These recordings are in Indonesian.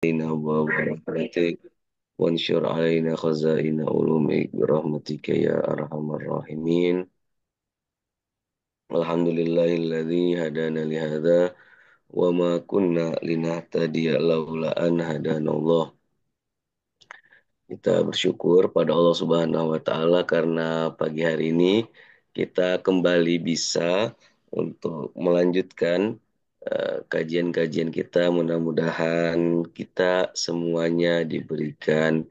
علينا أبواب رحمتك وانشر علينا خزائن علومك برحمتك يا أرحم الراحمين. الحمد لله الذي هدانا لهذا وما كنا لنهتدي لولا أن هدانا الله. Kita bersyukur pada Allah Subhanahu wa Ta'ala karena pagi hari ini kita kembali bisa untuk melanjutkan kajian-kajian kita. Mudah-mudahan kita semuanya diberikan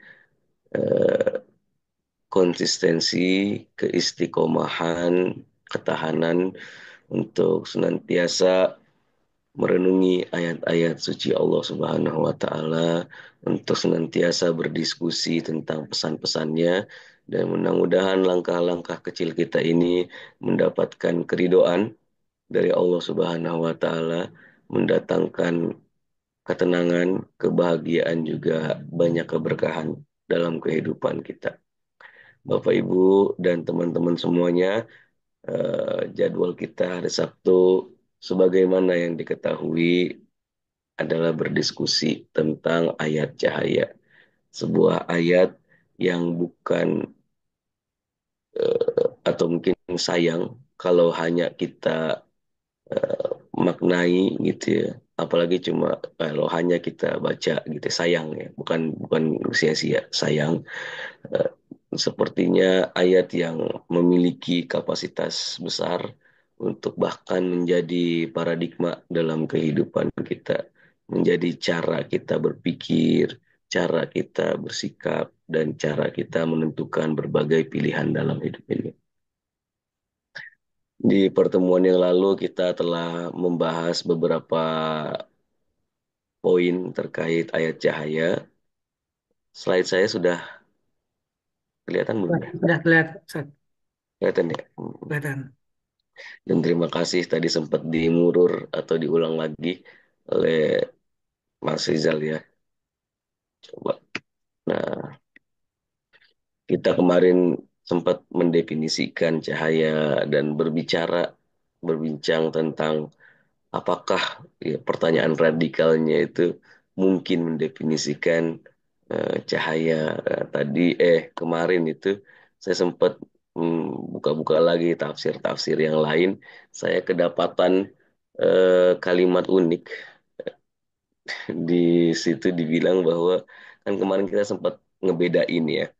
eh, konsistensi, keistiqomahan, ketahanan untuk senantiasa merenungi ayat-ayat suci Allah Subhanahu wa taala, untuk senantiasa berdiskusi tentang pesan-pesannya, dan mudah-mudahan langkah-langkah kecil kita ini mendapatkan keridoan dari Allah Subhanahu wa taala, mendatangkan ketenangan, kebahagiaan, juga banyak keberkahan dalam kehidupan kita. Bapak Ibu dan teman-teman semuanya, jadwal kita hari Sabtu sebagaimana yang diketahui adalah berdiskusi tentang ayat cahaya. Sebuah ayat yang bukan atau mungkin sayang kalau hanya kita maknai gitu ya. Apalagi cuma kalau hanya kita baca gitu, sayang ya, bukan bukan sia-sia, sayang. Eh, Sepertinya ayat yang memiliki kapasitas besar untuk bahkan menjadi paradigma dalam kehidupan kita, menjadi cara kita berpikir, cara kita bersikap, dan cara kita menentukan berbagai pilihan dalam hidup ini. Di pertemuan yang lalu kita telah membahas beberapa poin terkait ayat cahaya. Slide saya sudah kelihatan belum ya? Sudah kelihatan, Ustaz. Kelihatan ya? Kelihatan. Dan terima kasih tadi sempat dimurur atau diulang lagi oleh Mas Rizal ya. Coba. Nah, kita kemarin sempat mendefinisikan cahaya dan berbincang tentang apakah ya, pertanyaan radikalnya itu mungkin mendefinisikan cahaya. Kemarin itu saya sempat buka-buka lagi tafsir-tafsir yang lain. Saya kedapatan kalimat unik di situ, dibilang bahwa kan kemarin kita sempat ngebedain ya,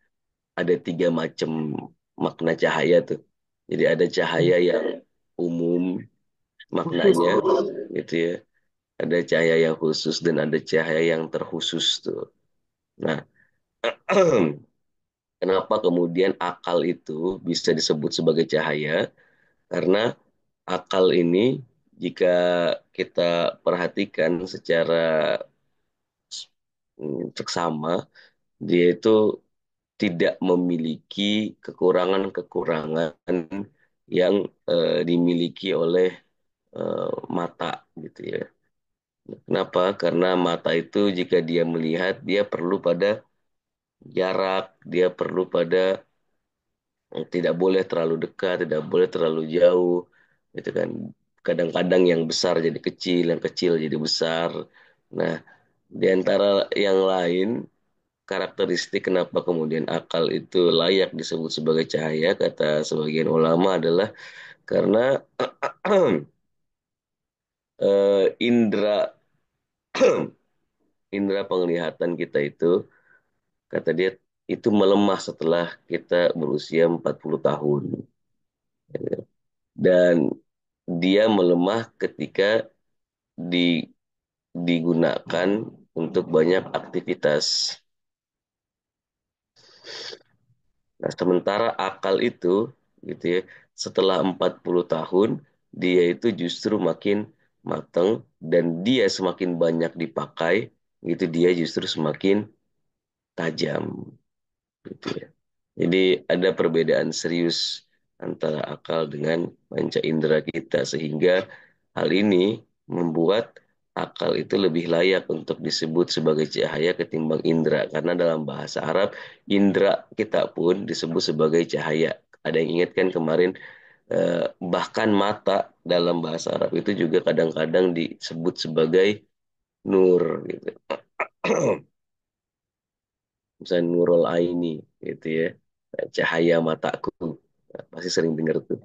ada tiga macam makna cahaya tuh. Jadi ada cahaya yang umum Khusus. maknanya gitu ya, ada cahaya yang khusus dan ada cahaya yang terkhusus tuh. Nah, kenapa kemudian akal itu bisa disebut sebagai cahaya? Karena akal ini jika kita perhatikan secara seksama, dia itu tidak memiliki kekurangan-kekurangan yang dimiliki oleh mata gitu ya. Kenapa? Karena mata itu jika dia melihat, dia perlu pada jarak, dia perlu pada tidak boleh terlalu dekat, tidak boleh terlalu jauh, gitu kan. Kadang-kadang yang besar jadi kecil, yang kecil jadi besar. Nah, di antara yang lain, karakteristik kenapa kemudian akal itu layak disebut sebagai cahaya, kata sebagian ulama adalah karena indera indera penglihatan kita itu, kata dia, itu melemah setelah kita berusia 40 tahun. Dan dia melemah ketika di, digunakan untuk banyak aktivitas. Nah, sementara akal itu gitu ya, setelah 40 tahun dia itu justru makin matang, dan dia semakin banyak dipakai gitu, dia justru semakin tajam gitu ya. Jadi ada perbedaan serius antara akal dengan panca indera kita, sehingga hal ini membuat akal itu lebih layak untuk disebut sebagai cahaya ketimbang indera, karena dalam bahasa Arab indera kita pun disebut sebagai cahaya. Ada yang ingat kan kemarin, bahkan mata dalam bahasa Arab itu juga kadang-kadang disebut sebagai nur gitu. Misalnya nurul aini gitu ya, cahaya mataku. Nah, pasti sering dengar tuh.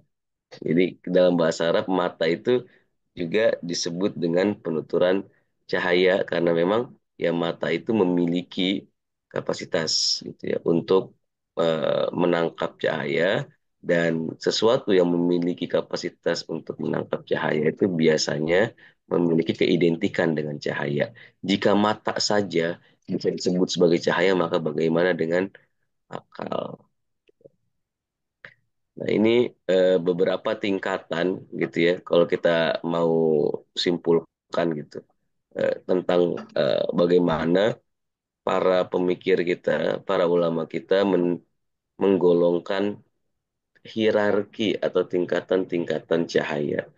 Jadi dalam bahasa Arab mata itu juga disebut dengan penuturan cahaya karena memang ya mata itu memiliki kapasitas gitu ya untuk menangkap cahaya, dan sesuatu yang memiliki kapasitas untuk menangkap cahaya itu biasanya memiliki keidentikan dengan cahaya. Jika mata saja bisa disebut sebagai cahaya, maka bagaimana dengan akal? Nah, ini beberapa tingkatan gitu ya, kalau kita mau simpulkan gitu, tentang bagaimana para pemikir kita, para ulama kita menggolongkan hierarki atau tingkatan-tingkatan cahaya.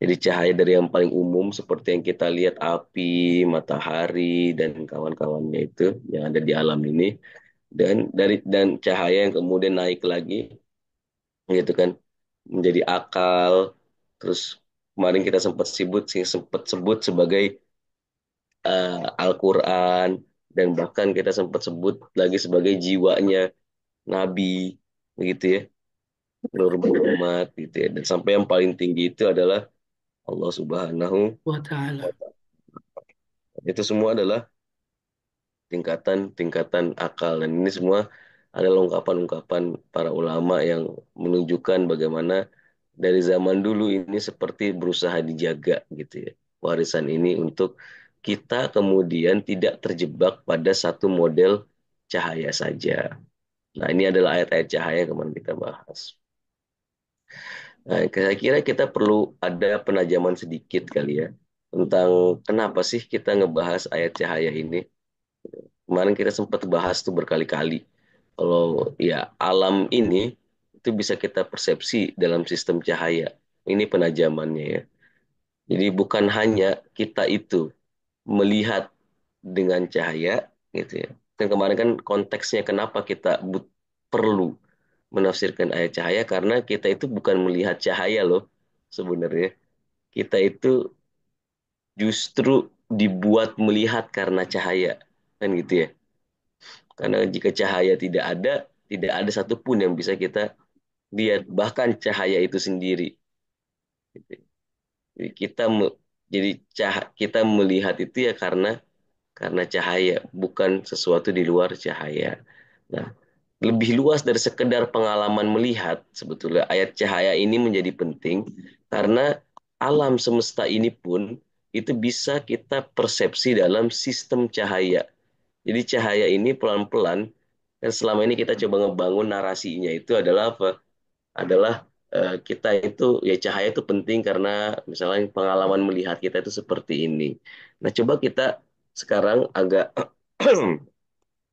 Jadi cahaya dari yang paling umum seperti yang kita lihat api, matahari, dan kawan-kawannya itu yang ada di alam ini, dan cahaya yang kemudian naik lagi gitu kan menjadi akal, terus kemarin kita sempat sebut sebagai Al-Quran, dan bahkan kita sempat sebut lagi sebagai jiwanya Nabi begitu ya, Nur Muhammad gitu ya, dan sampai yang paling tinggi itu adalah Allah Subhanahu Wa wa ta'ala. Ta'ala. Itu semua adalah tingkatan-tingkatan akal, dan ini semua adalah ungkapan-ungkapan para ulama yang menunjukkan bagaimana dari zaman dulu ini seperti berusaha dijaga gitu ya, warisan ini untuk kita kemudian tidak terjebak pada satu model cahaya saja. Nah, ini adalah ayat-ayat cahaya yang kemarin kita bahas. Nah, saya kira kita perlu ada penajaman sedikit kali ya tentang kenapa sih kita ngebahas ayat cahaya ini. Kemarin kita sempat bahas tuh berkali-kali. Kalau ya alam ini itu bisa kita persepsi dalam sistem cahaya. Ini penajamannya ya. Jadi bukan hanya kita itu melihat dengan cahaya gitu ya. Kan kemarin kan konteksnya kenapa kita perlu menafsirkan ayat cahaya, karena kita itu bukan melihat cahaya loh sebenarnya. Kita itu justru dibuat melihat karena cahaya. Kan gitu ya. Karena jika cahaya tidak ada satupun yang bisa kita lihat, bahkan cahaya itu sendiri. Gitu. Jadi kita melihat itu ya karena cahaya, bukan sesuatu di luar cahaya. Nah, lebih luas dari sekedar pengalaman melihat, sebetulnya ayat cahaya ini menjadi penting karena alam semesta ini pun itu bisa kita persepsi dalam sistem cahaya. Jadi cahaya ini pelan-pelan, dan selama ini kita coba ngebangun narasinya itu adalah apa? Adalah kita itu ya cahaya itu penting karena misalnya pengalaman melihat kita itu seperti ini. Nah, coba kita sekarang agak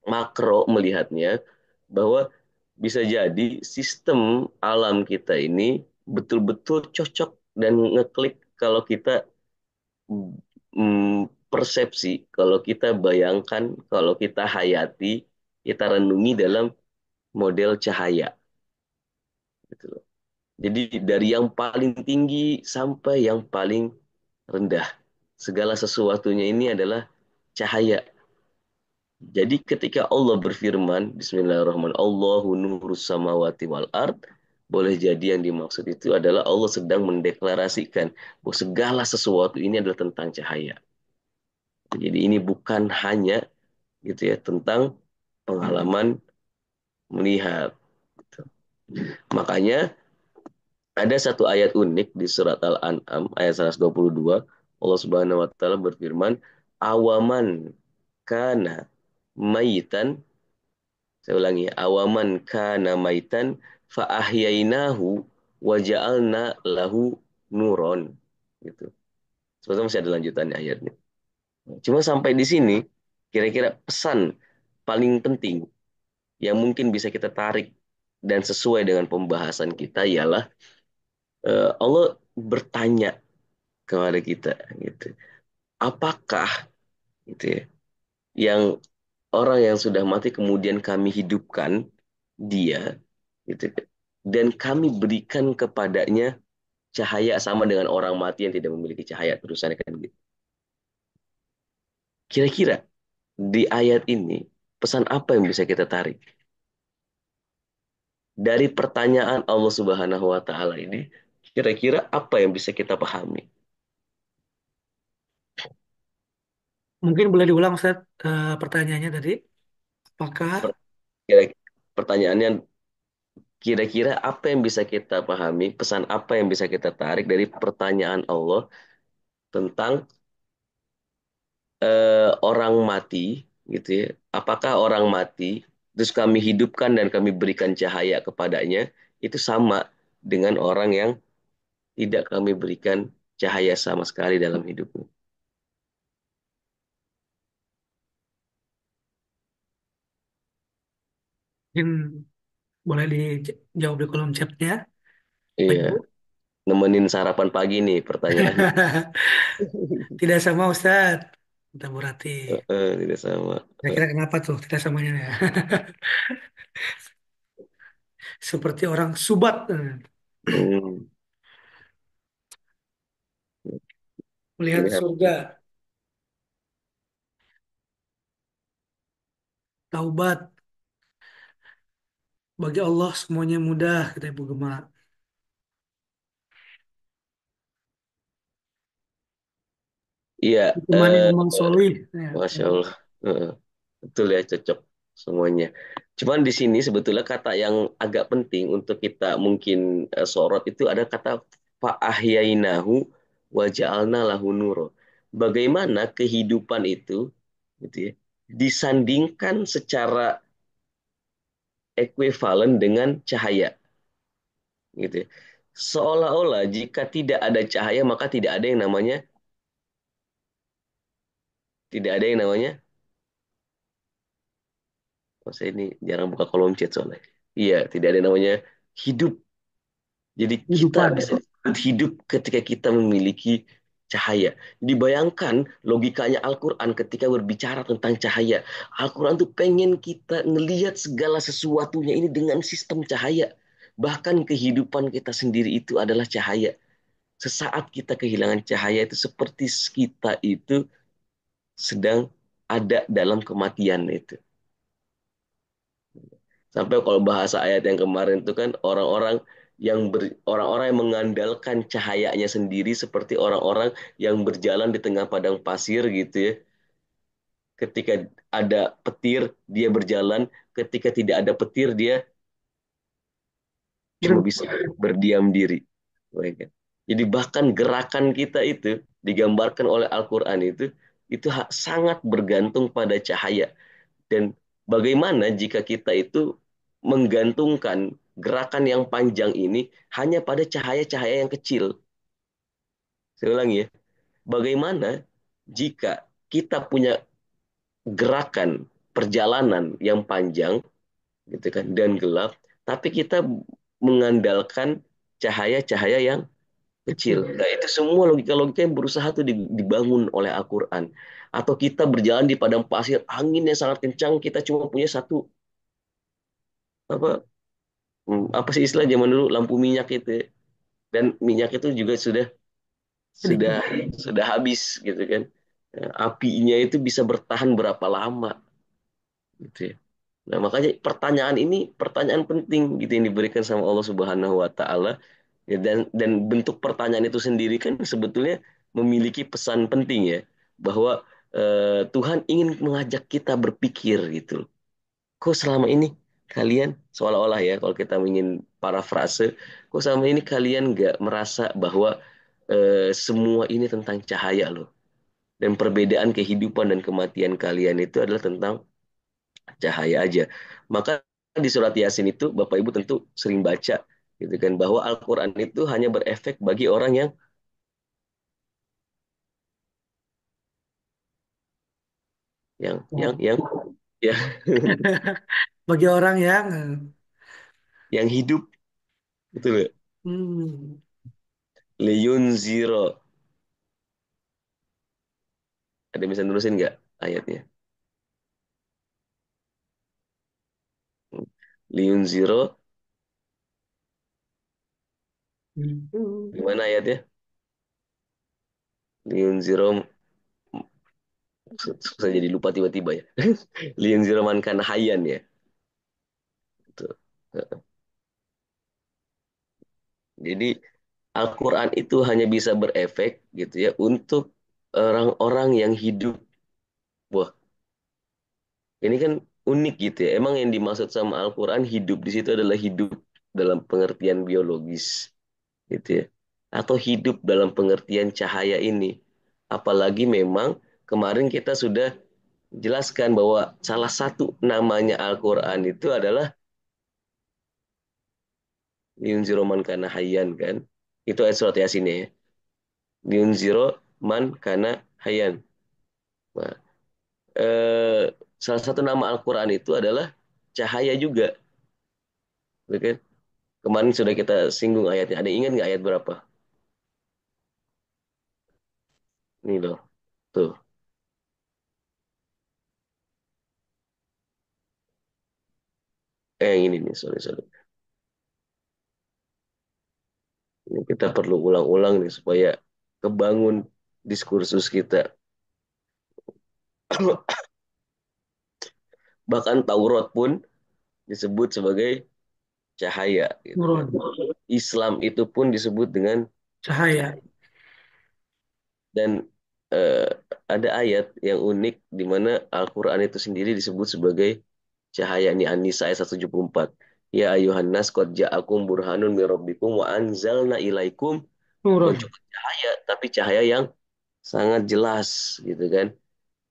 makro melihatnya bahwa bisa jadi sistem alam kita ini betul-betul cocok dan ngeklik kalau kita persepsi, kalau kita bayangkan, kalau kita hayati, kita renungi dalam model cahaya gitu loh. Jadi dari yang paling tinggi sampai yang paling rendah, segala sesuatunya ini adalah cahaya. Jadi ketika Allah berfirman, Bismillahirrahmanirrahim, Allahu nurus samawati wal ard, boleh jadi yang dimaksud itu adalah Allah sedang mendeklarasikan bahwa segala sesuatu ini adalah tentang cahaya. Jadi ini bukan hanya gitu ya tentang pengalaman melihat. Makanya ada satu ayat unik di surat Al-An'am ayat 122, Allah Subhanahu wa taala berfirman, "Awaman kana maitan." Saya ulangi, "Awaman kana maitan fa ahyainahu wa ja'alna lahu nuron." Gitu. Sebetulnya masih ada lanjutannya ayatnya. Cuma sampai di sini, kira-kira pesan paling penting yang mungkin bisa kita tarik dan sesuai dengan pembahasan kita ialah Allah bertanya kepada kita gitu. Apakah gitu ya, yang orang yang sudah mati kemudian kami hidupkan dia gitu dan kami berikan kepadanya cahaya sama dengan orang mati yang tidak memiliki cahaya, terusannya kan gitu. Kira-kira di ayat ini pesan apa yang bisa kita tarik dari pertanyaan Allah Subhanahu wa taala ini? Kira-kira apa yang bisa kita pahami? Mungkin boleh diulang Ustaz, pertanyaannya tadi. Apakah Per- kira- Pertanyaannya, kira-kira apa yang bisa kita pahami, pesan apa yang bisa kita tarik dari pertanyaan Allah tentang orang mati, gitu ya? Apakah orang mati, terus kami hidupkan dan kami berikan cahaya kepadanya, itu sama dengan orang yang tidak kami berikan cahaya sama sekali dalam hidupnya. mungkin boleh dijawab di kolom chatnya, Pak Iya, Ibu? nemenin sarapan pagi nih pertanyaannya. Tidak sama Ustaz. Kita berarti. Tidak sama. Kira-kira kenapa tuh tidak samanya ya? Seperti orang Subat. Hmm, Melihat lihat. surga, taubat. Bagi Allah semuanya mudah, kata Ibu Gema. Iya, Ditemani Imam Solih. Ya. Masya Allah. Heeh. Betul ya, cocok semuanya. Cuman di sini sebetulnya kata yang agak penting untuk kita mungkin sorot itu ada kata fa'ahyainahu wa ja'alna lahu nuro. Bagaimana kehidupan itu gitu ya, disandingkan secara ekuivalen dengan cahaya gitu ya. Seolah-olah jika tidak ada cahaya maka tidak ada yang namanya. Oh, saya ini jarang buka kolom chat soalnya. Iya, tidak ada yang namanya hidup. Jadi kita Kehidupan. bisa hidup ketika kita memiliki cahaya. Dibayangkan logikanya Al-Quran ketika berbicara tentang cahaya. Al-Quran tuh pengen kita ngelihat segala sesuatunya ini dengan sistem cahaya. Bahkan kehidupan kita sendiri itu adalah cahaya. Sesaat kita kehilangan cahaya itu seperti kita itu sedang ada dalam kematian itu. Sampai kalau bahasa ayat yang kemarin itu kan orang-orang yang mengandalkan cahayanya sendiri seperti orang-orang yang berjalan di tengah padang pasir gitu ya. Ketika ada petir dia berjalan, ketika tidak ada petir dia cuma Berhenti. bisa berdiam diri. Baik. Jadi bahkan gerakan kita itu digambarkan oleh Al-Quran itu sangat bergantung pada cahaya. Dan bagaimana jika kita itu menggantungkan gerakan yang panjang ini hanya pada cahaya-cahaya yang kecil? Saya ulangi ya. Bagaimana jika kita punya gerakan perjalanan yang panjang gitu kan dan gelap, tapi kita mengandalkan cahaya-cahaya yang kecil. Kecil. Nah, itu semua logika-logika yang berusaha tuh dibangun oleh Al-Quran. Atau kita berjalan di padang pasir, angin yang sangat kencang, kita cuma punya satu apa apa sih istilah zaman dulu lampu minyak itu ya. Dan minyak itu juga sudah Sedikit. sudah habis gitu kan. Apinya itu bisa bertahan berapa lama gitu ya. Nah, makanya pertanyaan ini pertanyaan penting gitu yang diberikan sama Allah Subhanahu wa taala. Ya, dan bentuk pertanyaan itu sendiri kan sebetulnya memiliki pesan penting ya bahwa Tuhan ingin mengajak kita berpikir gitu. Kok selama ini kalian seolah-olah ya kalau kita ingin parafrase, kok selama ini kalian nggak merasa bahwa semua ini tentang cahaya loh. Dan perbedaan kehidupan dan kematian kalian itu adalah tentang cahaya aja. Maka di surat Yasin itu Bapak Ibu tentu sering baca gitu kan bahwa Al-Qur'an itu hanya berefek bagi orang yang yang Oh. yang ya Bagi orang yang yang hidup itu loh. hmm, Liyun zero. Ada yang bisa nulisin nggak ayatnya? Liyun zero hmm, gimana ayatnya? Liyun zero Susah jadi lupa tiba-tiba ya. Liyunzira man kana hayyan ya. Gitu. Jadi Al-Quran itu hanya bisa berefek gitu ya untuk orang-orang yang hidup. Wah, ini kan unik gitu ya. Emang yang dimaksud sama Al-Quran hidup di situ adalah hidup dalam pengertian biologis gitu ya. Atau hidup dalam pengertian cahaya ini. Apalagi memang kemarin kita sudah jelaskan bahwa salah satu namanya Al-Quran itu adalah Liunziro man kana hayyan kan. Itu ayat surat Yasin ya. Liunziro man kana hayyan. Nah, eh, salah satu nama Al-Quran itu adalah cahaya juga. Gitu kan? Kemarin sudah kita singgung ayatnya. Ada yang ingat nggak ayat berapa? Nih loh. Tuh. Yang ini nih. Sorry, sorry. Ini kita perlu ulang-ulang nih supaya kebangun diskursus kita. Bahkan Taurat pun disebut sebagai cahaya gitu kan. Nurun, Islam itu pun disebut dengan cahaya, cahaya. Dan eh, ada ayat yang unik di mana Al-Quran itu sendiri disebut sebagai cahaya. Ini An-Nisa ayat 174. Ya ayuhan nas qad ja'akum burhanun min rabbikum wa anzalna ilaikum, bukan nurun, cuma cahaya tapi cahaya yang sangat jelas gitu kan.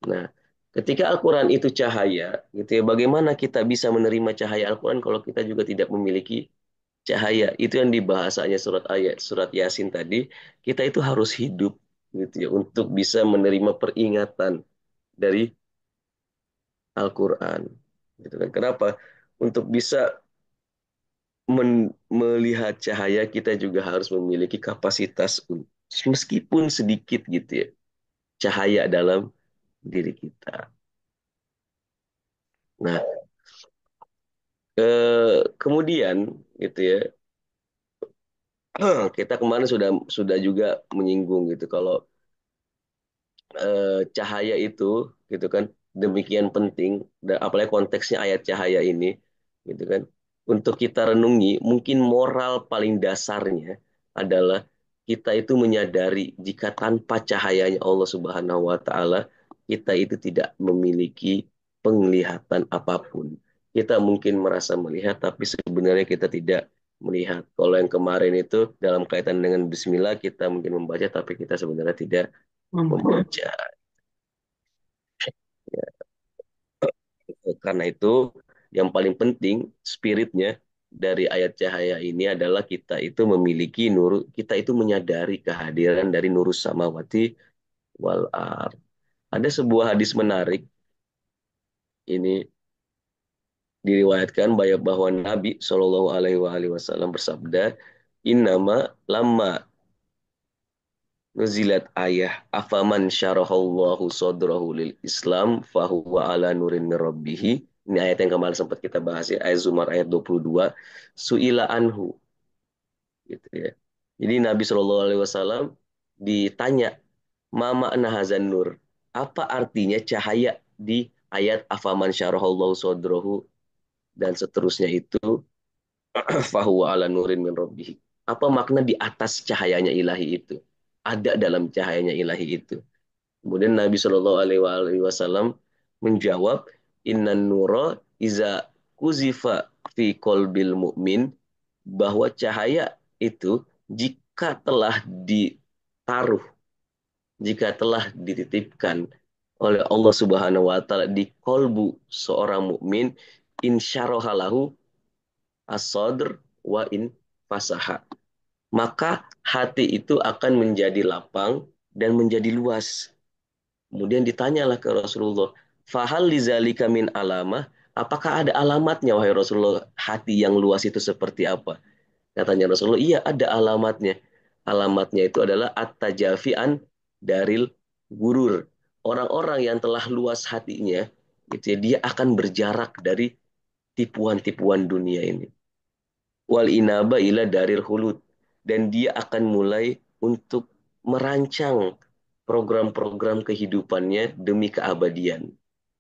Nah, ketika Al-Quran itu cahaya gitu ya, bagaimana kita bisa menerima cahaya Al-Quran kalau kita juga tidak memiliki cahaya? Itu yang dibahasanya surat Yasin tadi, kita itu harus hidup gitu ya untuk bisa menerima peringatan dari Al-Quran gitu kan. Kenapa? Untuk bisa melihat cahaya kita juga harus memiliki kapasitas meskipun sedikit gitu ya cahaya dalam diri kita. Nah, kemudian gitu ya kita kemarin sudah juga menyinggung gitu kalau cahaya itu gitu kan demikian penting dan apalagi konteksnya ayat cahaya ini gitu kan untuk kita renungi mungkin moral paling dasarnya adalah kita itu menyadari jika tanpa cahayanya Allah Subhanahu wa taala kita itu tidak memiliki penglihatan apapun. Kita mungkin merasa melihat tapi sebenarnya kita tidak melihat. Kalau yang kemarin itu dalam kaitan dengan bismillah kita mungkin membaca tapi kita sebenarnya tidak membaca. membaca. Karena itu yang paling penting spiritnya dari ayat cahaya ini adalah kita itu memiliki nur, kita itu menyadari kehadiran dari nurus samawati wal ar. Ada sebuah hadis menarik ini diriwayatkan bahwa Nabi Shallallahu Alaihi Wasallam bersabda, Innama lama nuzilat ayah afaman syarahallahu sodrahu lil Islam fahuwa ala nurin min rabbihi. Ini ayat yang kemarin sempat kita bahas ya, ayat Zumar ayat 22. Su'ila anhu gitu ya. Jadi Nabi Shallallahu alaihi wasallam ditanya, "Ma makna hazan nur?" Apa artinya cahaya di ayat afaman syarahallahu sodrahu dan seterusnya itu fahuwa ala nurin min rabbihi. Apa makna di atas cahayanya ilahi itu? Ada dalam cahayanya ilahi itu. Kemudian Nabi Shallallahu Alaihi Wasallam menjawab, Innan nura iza kuzifa fi kolbil mu'min, bahwa cahaya itu jika telah ditaruh, jika telah dititipkan oleh Allah Subhanahu wa taala di kolbu seorang mukmin, insyarahalahu as-sadr wa in fasaha. Maka hati itu akan menjadi lapang dan menjadi luas. Kemudian ditanyalah ke Rasulullah, "Fahal lizalika min alamah?" Apakah ada alamatnya wahai Rasulullah hati yang luas itu seperti apa? Katanya Rasulullah, iya ada alamatnya. Alamatnya itu adalah at-tajafian daril gurur. Orang-orang yang telah luas hatinya, gitu ya, dia akan berjarak dari tipuan-tipuan dunia ini. Wal inaba ila daril hulud. Dan dia akan mulai untuk merancang program-program kehidupannya demi keabadian.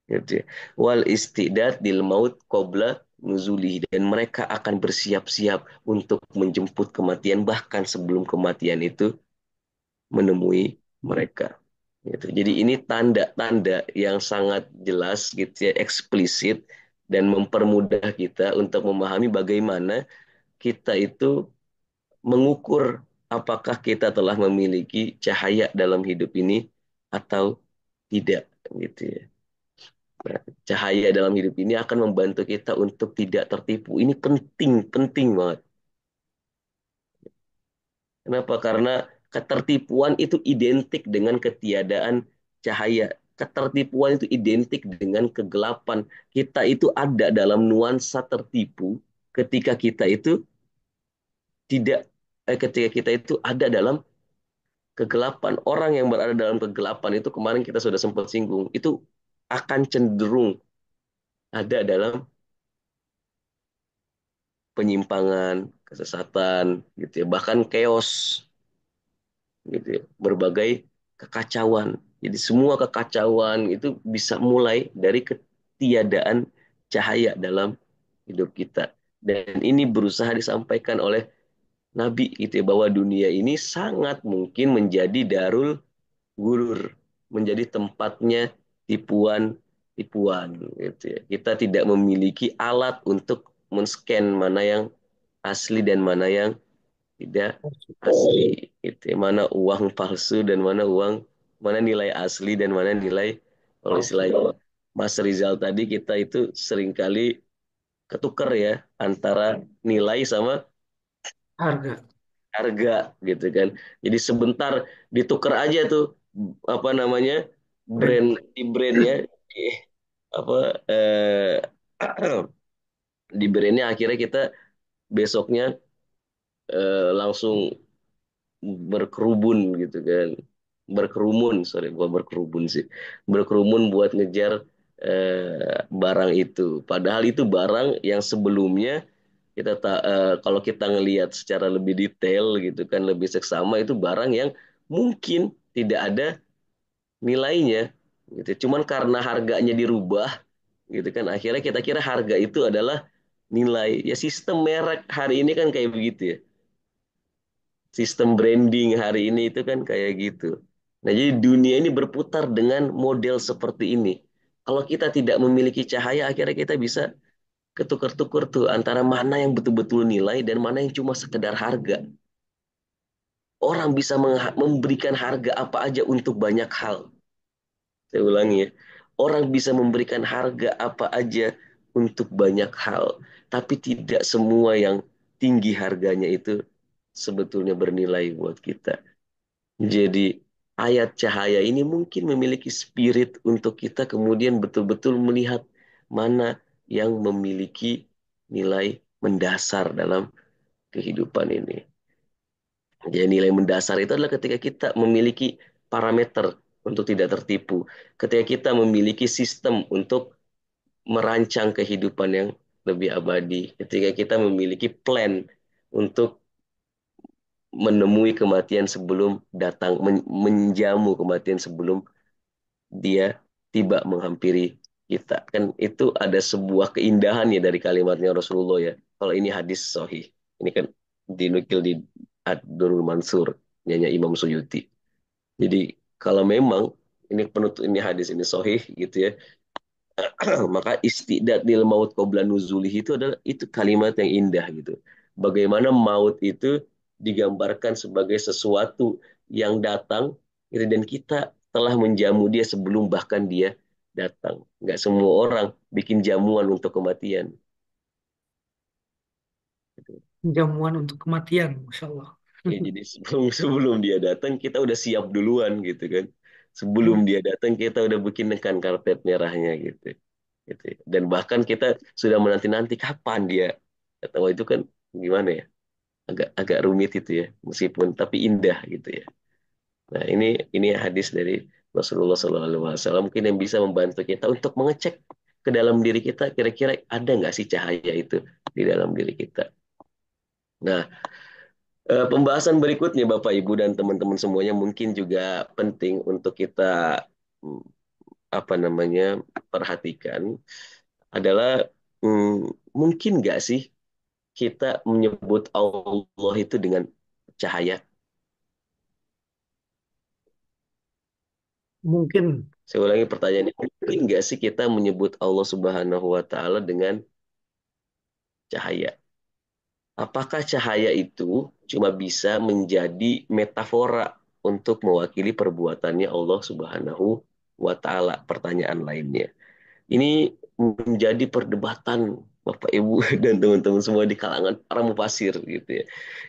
Gitu ya. Wal istidad dil maut qabla nuzuli, dan mereka akan bersiap-siap untuk menjemput kematian bahkan sebelum kematian itu menemui mereka. Gitu. Jadi ini tanda-tanda yang sangat jelas gitu ya, eksplisit dan mempermudah kita untuk memahami bagaimana kita itu mengukur apakah kita telah memiliki cahaya dalam hidup ini atau tidak gitu ya. Nah, cahaya dalam hidup ini akan membantu kita untuk tidak tertipu. Ini penting, penting banget. Kenapa? Karena ketertipuan itu identik dengan ketiadaan cahaya. Ketertipuan itu identik dengan kegelapan. Kita itu ada dalam nuansa tertipu ketika kita itu tidak ketika kita itu ada dalam kegelapan. Orang yang berada dalam kegelapan itu kemarin kita sudah sempat singgung, itu akan cenderung ada dalam penyimpangan, kesesatan, gitu ya, bahkan chaos, gitu ya, berbagai kekacauan. Jadi semua kekacauan itu bisa mulai dari ketiadaan cahaya dalam hidup kita. Dan ini berusaha disampaikan oleh Nabi gitu ya, bahwa dunia ini sangat mungkin menjadi darul gurur, menjadi tempatnya tipuan-tipuan gitu ya. Kita tidak memiliki alat untuk men-scan mana yang asli dan mana yang tidak asli. Gitu ya. Mana uang palsu dan mana nilai asli dan mana nilai, kalau Palsu. istilahnya Mas Rizal tadi, kita itu seringkali ketukar ya antara nilai sama Harga. harga gitu kan. Jadi sebentar ditukar aja tuh apa namanya Brand. brandnya eh, apa di brandnya, akhirnya kita besoknya langsung berkerubun gitu kan, berkerumun, sorry bukan berkerubun sih, berkerumun buat ngejar barang itu, padahal itu barang yang sebelumnya kalau kita ngelihat secara lebih detail gitu kan, lebih seksama, itu barang yang mungkin tidak ada nilainya gitu, cuman karena harganya dirubah gitu kan, akhirnya kita kira harga itu adalah nilai. Ya sistem merek hari ini kan kayak begitu ya, sistem branding hari ini itu kan kayak gitu. Nah, jadi dunia ini berputar dengan model seperti ini. Kalau kita tidak memiliki cahaya, akhirnya kita bisa ketukar-tukur tuh antara mana yang betul-betul nilai dan mana yang cuma sekedar harga. Orang bisa memberikan harga apa aja untuk banyak hal. Saya ulangi ya. Orang bisa memberikan harga apa aja untuk banyak hal. Tapi tidak semua yang tinggi harganya itu sebetulnya bernilai buat kita. Jadi ayat cahaya ini mungkin memiliki spirit untuk kita kemudian betul-betul melihat mana yang memiliki nilai mendasar dalam kehidupan ini. Jadi nilai mendasar itu adalah ketika kita memiliki parameter untuk tidak tertipu. Ketika kita memiliki sistem untuk merancang kehidupan yang lebih abadi. Ketika kita memiliki plan untuk menemui kematian sebelum datang, menjamu kematian sebelum dia tiba menghampiri kita. Kan itu ada sebuah keindahan ya dari kalimatnya Rasulullah ya. Kalau ini hadis sahih. Ini kan dinukil di Ad-Durrul Mansur, nyanyi Imam Suyuti. Jadi kalau memang ini penutup, ini hadis ini sahih gitu ya, maka istidadil maut qabla nuzulih itu adalah itu kalimat yang indah gitu. Bagaimana maut itu digambarkan sebagai sesuatu yang datang gitu, dan kita telah menjamu dia sebelum bahkan dia datang. Nggak semua orang bikin jamuan untuk kematian. Gitu. Jamuan untuk kematian, Masya Allah. Ya, jadi sebelum sebelum dia datang kita udah siap duluan gitu kan. Sebelum dia datang kita udah bikinkan karpet merahnya gitu. Gitu ya. Dan bahkan kita sudah menanti-nanti kapan dia datang. Wah, itu kan gimana ya? Agak agak rumit itu ya, meskipun tapi indah gitu ya. Nah, ini hadis dari Rasulullah SAW mungkin yang bisa membantu kita untuk mengecek ke dalam diri kita, kira-kira ada nggak sih cahaya itu di dalam diri kita. Nah, Pembahasan berikutnya Bapak Ibu dan teman-teman semuanya mungkin juga penting untuk kita mm, apa namanya perhatikan adalah mungkin nggak sih kita menyebut Allah itu dengan cahaya? Mungkin. Saya ulangi pertanyaannya, mungkin nggak sih kita menyebut Allah Subhanahu wa Ta'ala dengan cahaya? Apakah cahaya itu cuma bisa menjadi metafora untuk mewakili perbuatannya Allah Subhanahu wa Ta'ala? Pertanyaan lainnya. Ini menjadi perdebatan Bapak Ibu dan teman-teman semua di kalangan para mufasir gitu ya.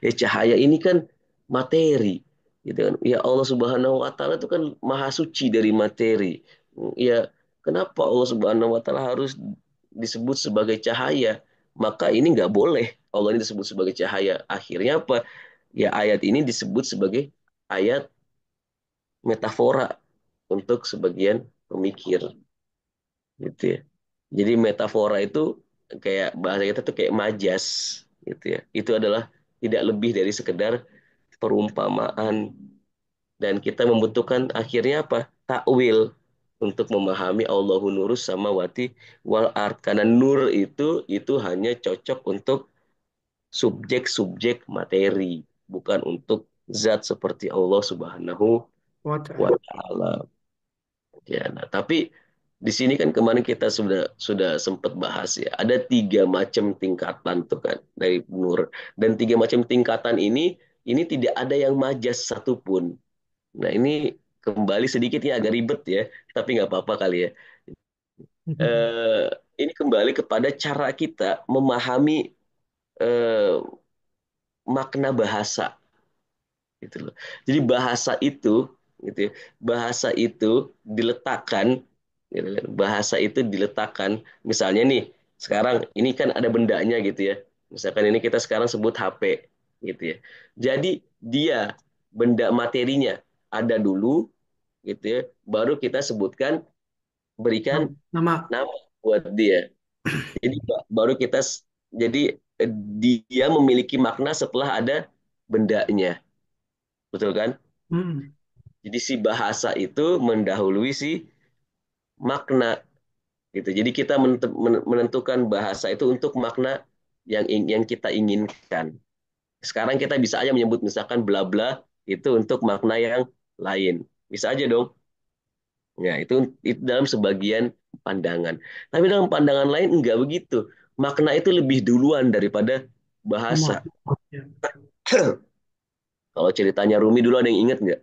Ya cahaya ini kan materi gitu kan. Ya Allah Subhanahu wa taala itu kan maha suci dari materi. Ya kenapa Allah Subhanahu wa taala harus disebut sebagai cahaya? Maka ini nggak boleh Allah ini disebut sebagai cahaya. Akhirnya apa? Ya ayat ini disebut sebagai ayat metafora untuk sebagian pemikir gitu ya. Jadi metafora itu kayak bahasa kita tuh kayak majas gitu ya. Itu adalah tidak lebih dari sekedar perumpamaan dan kita membutuhkan akhirnya apa? Takwil untuk memahami Allahu nurus sama wati wal art karena nur itu hanya cocok untuk subjek-subjek materi bukan untuk zat seperti Allah Subhanahu wa Wadah. taala. Ya, nah, tapi di sini kan kemarin kita sudah sempat bahas ya, ada tiga macam tingkatan tuh kan dari nur dan tiga macam tingkatan ini tidak ada yang majas satupun. Nah ini kembali sedikitnya agak ribet ya, tapi nggak apa-apa kali ya. Eh, ini kembali kepada cara kita memahami eh, makna bahasa gitu loh. Jadi bahasa itu gitu ya, bahasa itu diletakkan gitu kan. Bahasa itu diletakkan misalnya nih sekarang ini kan ada bendanya gitu ya. Misalkan ini kita sekarang sebut HP gitu ya. Jadi dia benda materinya ada dulu gitu ya, baru kita sebutkan berikan Nama. nama buat dia. Jadi baru kita jadi eh, dia memiliki makna setelah ada bendanya. Betul kan? Hmm. Jadi si bahasa itu mendahului si makna gitu. Jadi kita menentukan bahasa itu untuk makna yang kita inginkan. Sekarang kita bisa aja menyebut misalkan bla bla itu untuk makna yang lain. Bisa aja dong. Ya, itu dalam sebagian pandangan. Tapi dalam pandangan lain enggak begitu. Makna itu lebih duluan daripada bahasa. Nama. Ya. Kalau ceritanya Rumi dulu ada yang ingat nggak?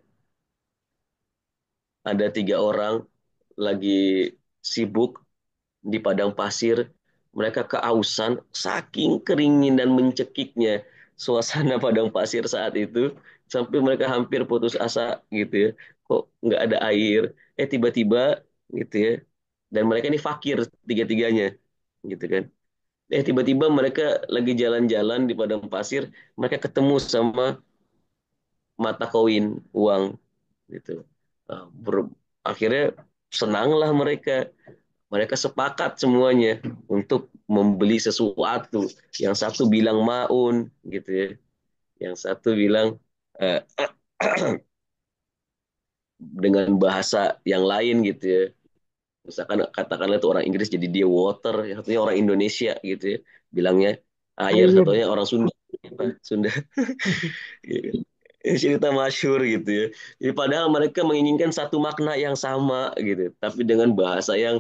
Ada tiga orang lagi sibuk di padang pasir. Mereka keausan, saking keringin dan mencekiknya suasana padang pasir saat itu, sampai mereka hampir putus asa gitu ya. Kok nggak ada air? Tiba-tiba gitu ya. Dan mereka ini fakir tiga-tiganya, gitu kan. Tiba-tiba mereka lagi jalan-jalan di padang pasir, mereka ketemu sama mata koin uang, gitu. Nah, akhirnya senanglah mereka. Mereka sepakat semuanya untuk membeli sesuatu. Yang satu bilang maun, gitu ya. Yang satu bilang eh, dengan bahasa yang lain, gitu ya. Misalkan katakanlah itu orang Inggris jadi dia water, yang satunya orang Indonesia, gitu ya. Bilangnya air, Air. satunya orang Sunda. Sunda. Cerita masyhur gitu ya. Jadi padahal mereka menginginkan satu makna yang sama gitu, tapi dengan bahasa yang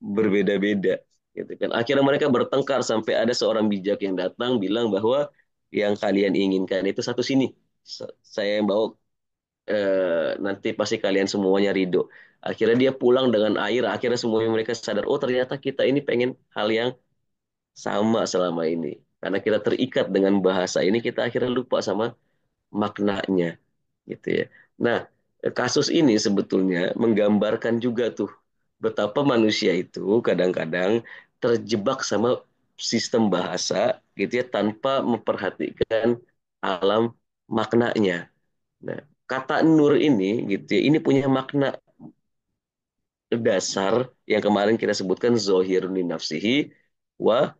berbeda-beda gitu kan. Akhirnya mereka bertengkar sampai ada seorang bijak yang datang bilang bahwa yang kalian inginkan itu satu sini. Saya yang bawa nanti pasti kalian semuanya ridho. Akhirnya dia pulang dengan air, akhirnya semuanya mereka sadar, oh ternyata kita ini pengen hal yang sama selama ini. Karena kita terikat dengan bahasa ini, kita akhirnya lupa sama maknanya gitu ya. Nah, kasus ini sebetulnya menggambarkan juga tuh betapa manusia itu kadang-kadang terjebak sama sistem bahasa gitu ya tanpa memperhatikan alam maknanya. Nah, kata nur ini gitu ya, ini punya makna dasar yang kemarin kita sebutkan zohirun li nafsihi wa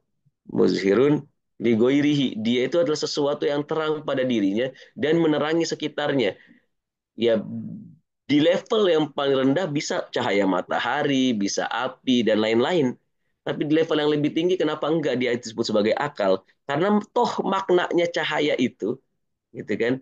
muzhirun Ligoirihi, dia itu adalah sesuatu yang terang pada dirinya dan menerangi sekitarnya. Ya, di level yang paling rendah bisa cahaya matahari, bisa api dan lain-lain. Tapi di level yang lebih tinggi kenapa enggak dia disebut sebagai akal? Karena toh maknanya cahaya itu, gitu kan?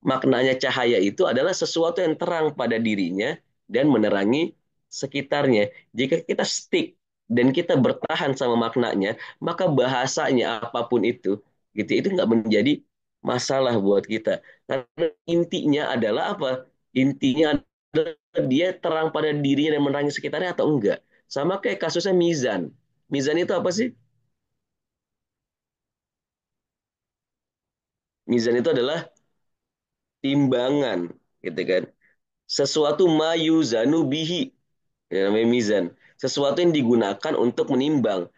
Maknanya cahaya itu adalah sesuatu yang terang pada dirinya dan menerangi sekitarnya. Jika kita stick dan kita bertahan sama maknanya, maka bahasanya apapun itu nggak menjadi masalah buat kita. Karena intinya adalah apa? Intinya adalah dia terang pada dirinya dan menerangi sekitarnya atau enggak. Sama kayak kasusnya mizan. Mizan itu apa sih? Mizan itu adalah timbangan, gitu kan? Sesuatu mayuzanu bihi, ya, namanya mizan, sesuatu yang digunakan untuk menimbang,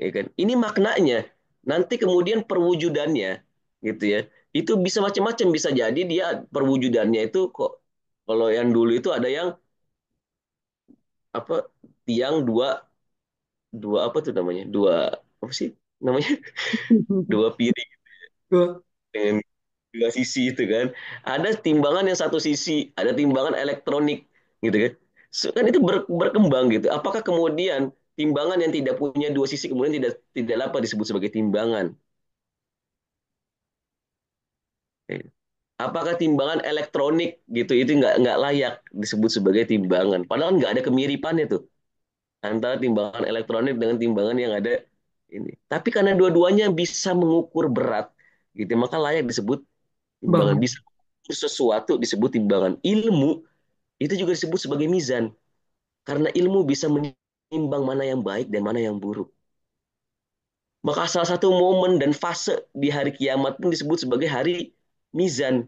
ya kan, ini maknanya. Nanti kemudian perwujudannya, gitu ya, itu bisa macam-macam. Bisa jadi dia perwujudannya itu kok, kalau yang dulu itu ada yang apa, tiang dua, dua apa tuh namanya, dua apa sih namanya, dua piring Dua. dengan dua sisi itu kan. Ada timbangan yang satu sisi, ada timbangan elektronik, gitu kan. Kan itu berkembang gitu. Apakah kemudian timbangan yang tidak punya dua sisi kemudian tidak dapat disebut sebagai timbangan? Apakah timbangan elektronik gitu itu nggak layak disebut sebagai timbangan? Padahal nggak ada kemiripannya tuh antara timbangan elektronik dengan timbangan yang ada ini. Tapi karena dua-duanya bisa mengukur berat, gitu, maka layak disebut timbangan. Banget. Bisa mengukur sesuatu disebut timbangan. Ilmu itu juga disebut sebagai mizan. Karena ilmu bisa menimbang mana yang baik dan mana yang buruk. Maka salah satu momen dan fase di hari kiamat pun disebut sebagai hari mizan,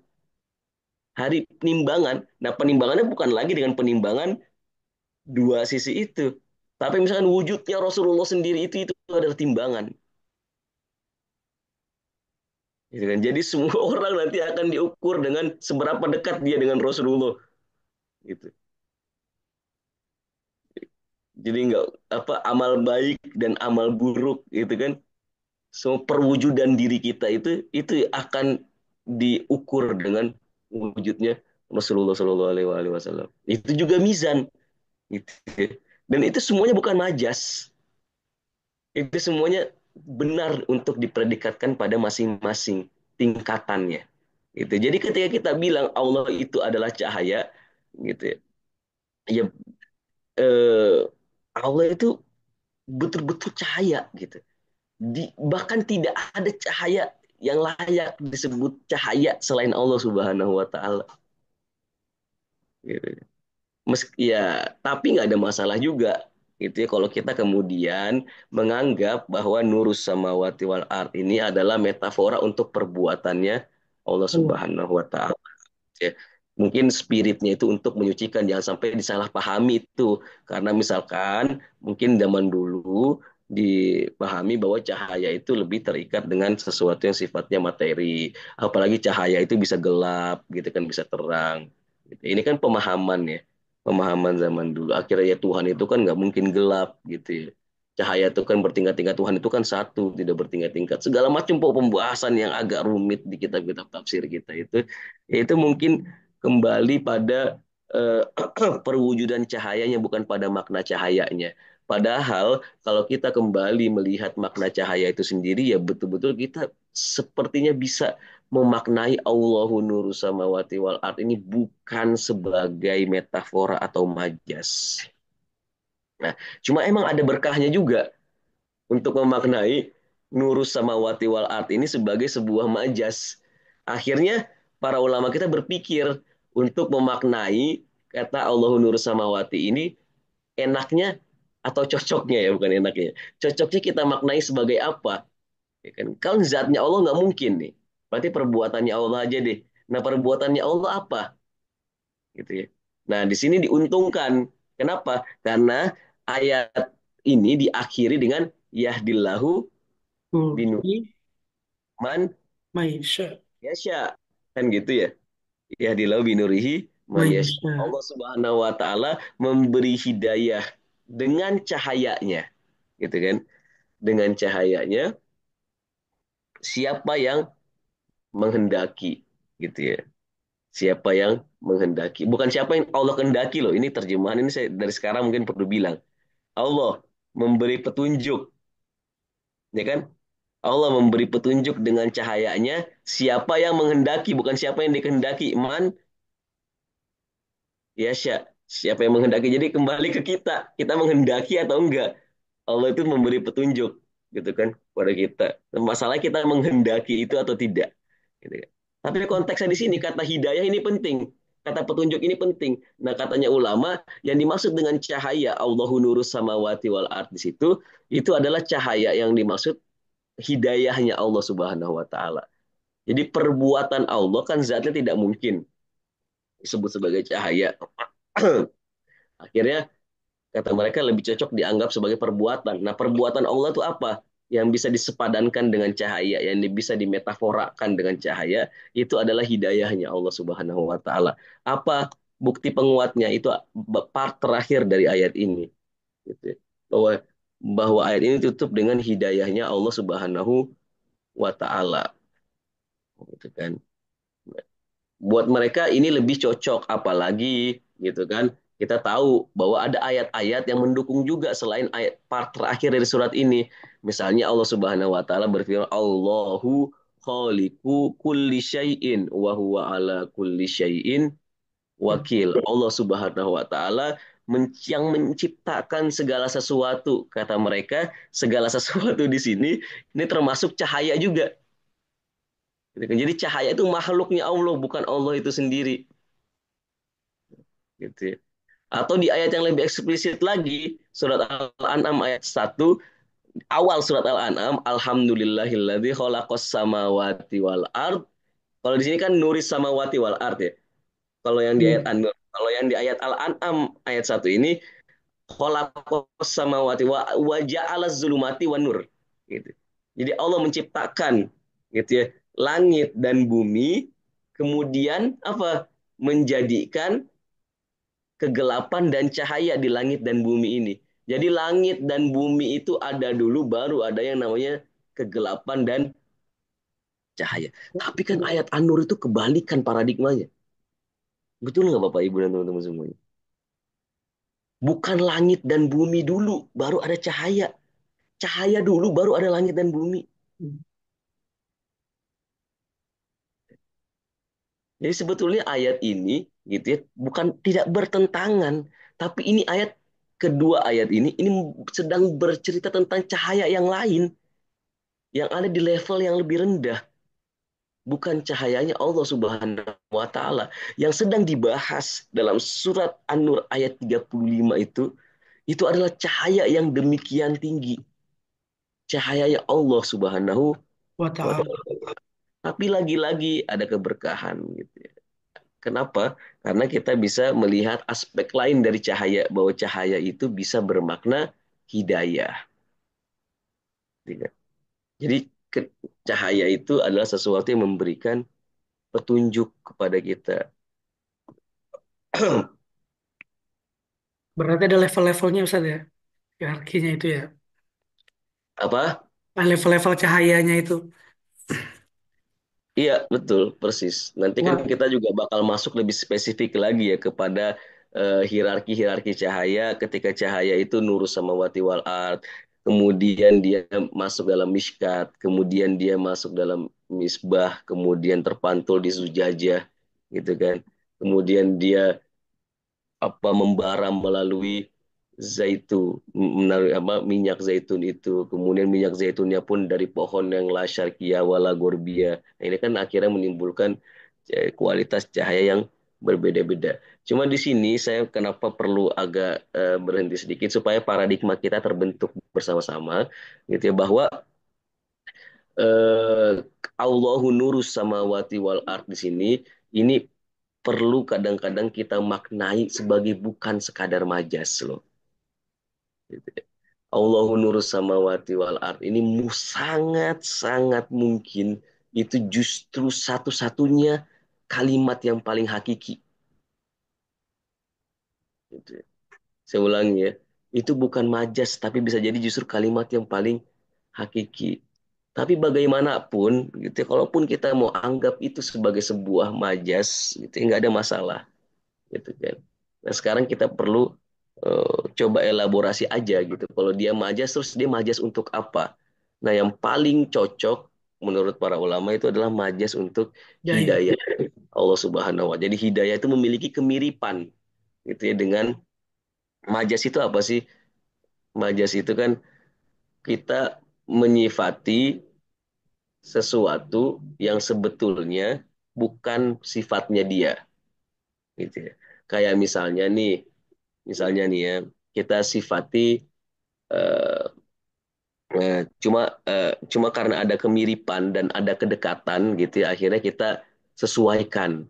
hari penimbangan. Nah, penimbangannya bukan lagi dengan penimbangan dua sisi itu. Tapi misalkan wujudnya Rasulullah sendiri itu adalah timbangan. Gitu kan. Jadi semua orang nanti akan diukur dengan seberapa dekat dia dengan Rasulullah. Gitu. Jadi nggak apa, amal baik dan amal buruk gitu kan. Semua perwujudan diri kita itu akan diukur dengan wujudnya Rasulullah Shallallahu Alaihi Wasallam. Itu juga mizan, gitu. Dan itu semuanya bukan majas. Itu semuanya benar untuk dipredikatkan pada masing-masing tingkatannya. Gitu. Jadi ketika kita bilang Allah itu adalah cahaya, gitu ya, ya eh, Allah itu betul-betul cahaya, gitu. Bahkan tidak ada cahaya yang layak disebut cahaya selain Allah Subhanahu wa taala, gitu. Ya, tapi nggak ada masalah juga, gitu ya, kalau kita kemudian menganggap bahwa nurus samawati wal ard ini adalah metafora untuk perbuatannya Allah Allah. Subhanahu wa taala, ya. Mungkin spiritnya itu untuk menyucikan, jangan sampai disalahpahami itu. Karena misalkan mungkin zaman dulu dipahami bahwa cahaya itu lebih terikat dengan sesuatu yang sifatnya materi. Apalagi cahaya itu bisa gelap, gitu kan, bisa terang. Gitu. Ini kan pemahaman ya, pemahaman zaman dulu. Akhirnya ya Tuhan itu kan nggak mungkin gelap, gitu ya. Cahaya itu kan bertingkat-tingkat, Tuhan itu kan satu, tidak bertingkat-tingkat. Segala macam pembahasan yang agak rumit di kitab-kitab tafsir kita itu mungkin kembali pada eh, perwujudan cahayanya, bukan pada makna cahayanya. Padahal kalau kita kembali melihat makna cahaya itu sendiri, ya betul-betul kita sepertinya bisa memaknai Allahu nuru samawati wal ard ini bukan sebagai metafora atau majas. Nah, cuma emang ada berkahnya juga untuk memaknai nurus samawati wal ard ini sebagai sebuah majas. Akhirnya para ulama kita berpikir untuk memaknai kata Allahu nurus samawati ini enaknya atau cocoknya, ya bukan enaknya. Cocoknya kita maknai sebagai apa? Ya kan? Kalau zatnya Allah nggak mungkin nih. Berarti perbuatannya Allah aja deh. Nah, perbuatannya Allah apa? Gitu ya. Nah, di sini diuntungkan. Kenapa? Karena ayat ini diakhiri dengan yahdillahu binu Nurhi man Maisha. yasya, kan gitu ya. Yahdillahu binurihi man yasya. Maisha. Allah Subhanahu wa taala memberi hidayah dengan cahayanya, gitu kan. Dengan cahayanya siapa yang menghendaki gitu ya. Siapa yang menghendaki. Bukan siapa yang Allah kehendaki loh. Ini terjemahan ini saya dari sekarang mungkin perlu bilang. Allah memberi petunjuk, ya kan? Allah memberi petunjuk dengan cahayanya siapa yang menghendaki, bukan siapa yang dikehendaki. Man ya siapa yang menghendaki. Jadi kembali ke kita. Kita menghendaki atau enggak. Allah itu memberi petunjuk gitu kan kepada kita. Masalah kita menghendaki itu atau tidak. Gitu kan. Tapi konteksnya di sini kata hidayah ini penting. Kata petunjuk ini penting. Nah, katanya ulama yang dimaksud dengan cahaya Allahu nurus samawati wal ard di situ itu adalah cahaya yang dimaksud hidayahnya Allah Subhanahu wa taala. Jadi perbuatan Allah kan zatnya tidak mungkin disebut sebagai cahaya. Akhirnya kata mereka lebih cocok dianggap sebagai perbuatan. Nah, perbuatan Allah itu apa? Yang bisa disepadankan dengan cahaya, yang bisa dimetaforakan dengan cahaya, itu adalah hidayahnya Allah Subhanahu wa taala. Apa bukti penguatnya? Itu part terakhir dari ayat ini, gitu ya. Bahwa bahwa ayat ini tutup dengan hidayahnya Allah Subhanahu wa taala, gitu kan. Buat mereka ini lebih cocok, apalagi gitu kan, kita tahu bahwa ada ayat-ayat yang mendukung juga selain ayat part terakhir dari surat ini. Misalnya Allah Subhanahu wa taala berfirman Allahu khaliqu kulli syai'in wa huwa ala kulli syai'in wakil. Allah Subhanahu wa taala yang menciptakan segala sesuatu. Kata mereka, segala sesuatu di sini ini termasuk cahaya juga. Gitu kan. Jadi cahaya itu makhluknya Allah, bukan Allah itu sendiri. Gitu ya. Atau di ayat yang lebih eksplisit lagi, surat Al-An'am ayat 1, awal surat Al-An'am, Alhamdulillahilladzi khalaqas samawati wal ard. Kalau di sini kan nuris samawati wal ard ya. Kalau yang di ayat Hmm. An-Nur, kalau yang di ayat Al-An'am ayat 1 ini khalaqas samawati wa ja'alaz zulumati wan nur. Gitu. Jadi Allah menciptakan gitu ya, langit dan bumi, kemudian apa? Menjadikan kegelapan dan cahaya di langit dan bumi ini. Jadi langit dan bumi itu ada dulu, baru ada yang namanya kegelapan dan cahaya. Tapi kan ayat An-Nur itu kebalikan paradigmanya. Betul nggak Bapak Ibu dan teman-teman semuanya? Bukan langit dan bumi dulu, baru ada cahaya. Cahaya dulu, baru ada langit dan bumi. Jadi sebetulnya ayat ini gitu ya, bukan tidak bertentangan, tapi ini ayat kedua ayat ini sedang bercerita tentang cahaya yang lain yang ada di level yang lebih rendah, bukan cahayanya Allah Subhanahu wa taala yang sedang dibahas dalam surat An-Nur ayat 35 itu adalah cahaya yang demikian tinggi, cahayanya Allah Subhanahu Wa wa ta'ala. taala. Tapi lagi-lagi ada keberkahan gitu ya. Kenapa? Karena kita bisa melihat aspek lain dari cahaya, bahwa cahaya itu bisa bermakna hidayah. Jadi cahaya itu adalah sesuatu yang memberikan petunjuk kepada kita. Berarti ada level-levelnya Ustaz ya. Hierarkinya itu ya. Apa? Ah, level-level cahayanya itu. Iya, betul, persis. Nanti kan Wah, kita juga bakal masuk lebih spesifik lagi ya kepada hierarki-hierarki cahaya ketika cahaya itu nurus samawati wal ard, kemudian dia masuk dalam mishkat, kemudian dia masuk dalam misbah, kemudian terpantul di zujajah, gitu kan. Kemudian dia apa membara melalui zaitun, melalui apa minyak zaitun itu, kemudian minyak zaitunnya pun dari pohon yang la syarqiyah wala gorbia. Nah, ini kan akhirnya menimbulkan kualitas cahaya yang berbeda-beda. Cuma di sini saya kenapa perlu agak berhenti sedikit supaya paradigma kita terbentuk bersama-sama gitu ya, bahwa eh, Allahu nurus samawati wal ard di sini ini perlu kadang-kadang kita maknai sebagai bukan sekadar majas loh. Gitu ya. Allahu nurus samawati wal ard ini sangat-sangat mungkin itu justru satu-satunya kalimat yang paling hakiki. Gitu ya. Saya ulangi ya, itu bukan majas tapi bisa jadi justru kalimat yang paling hakiki. Tapi bagaimanapun, gitu, ya, kalaupun kita mau anggap itu sebagai sebuah majas, gitu, ya, nggak ada masalah, gitu kan. Nah sekarang kita perlu coba elaborasi aja gitu. Kalau dia majas, terus dia majas untuk apa? Nah yang paling cocok menurut para ulama itu adalah majas untuk Ya, ya. hidayah Allah Subhanahu wa. Jadi hidayah itu memiliki kemiripan, gitu ya, dengan majas itu apa sih? Majas itu kan kita menyifati sesuatu yang sebetulnya bukan sifatnya dia, gitu ya. Kayak misalnya nih ya, kita sifati eh, cuma karena ada kemiripan dan ada kedekatan gitu ya, akhirnya kita sesuaikan,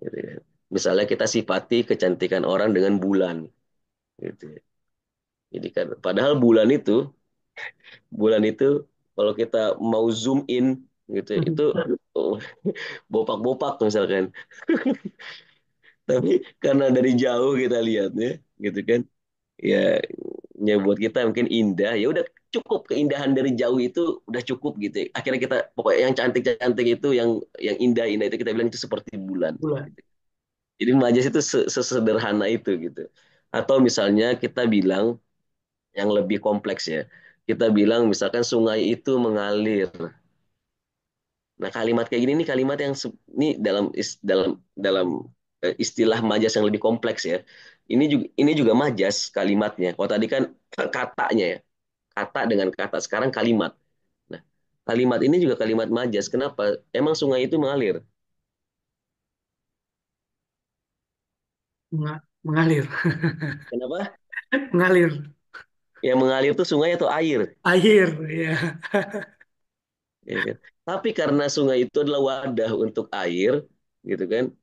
gitu ya. Misalnya kita sifati kecantikan orang dengan bulan, gitu ya. Jadi kan, padahal bulan itu kalau kita mau zoom in gitu ya, itu oh, bopak-bopak misalkan. Tapi karena dari jauh kita lihatnya, gitu kan, ya, ya buat kita mungkin indah, ya udah cukup keindahan dari jauh itu udah cukup gitu ya. Akhirnya kita pokoknya yang cantik-cantik itu, yang indah-indah itu kita bilang itu seperti bulan, Bulan. gitu. Jadi majas itu sesederhana itu gitu. Atau misalnya kita bilang yang lebih kompleks ya. Kita bilang misalkan sungai itu mengalir. Nah, kalimat kayak gini, nih kalimat yang ini dalam istilah majas yang lebih kompleks ya. Ini juga majas kalimatnya. Kalau tadi kan katanya ya, kata dengan kata. Sekarang kalimat. Nah, kalimat ini juga kalimat majas. Kenapa? Emang sungai itu mengalir. Mengalir. Kenapa? Mengalir. Yang mengalir itu sungai atau air, Air, ya. ya kan? Tapi karena sungai itu adalah wadah untuk air, gitu kan?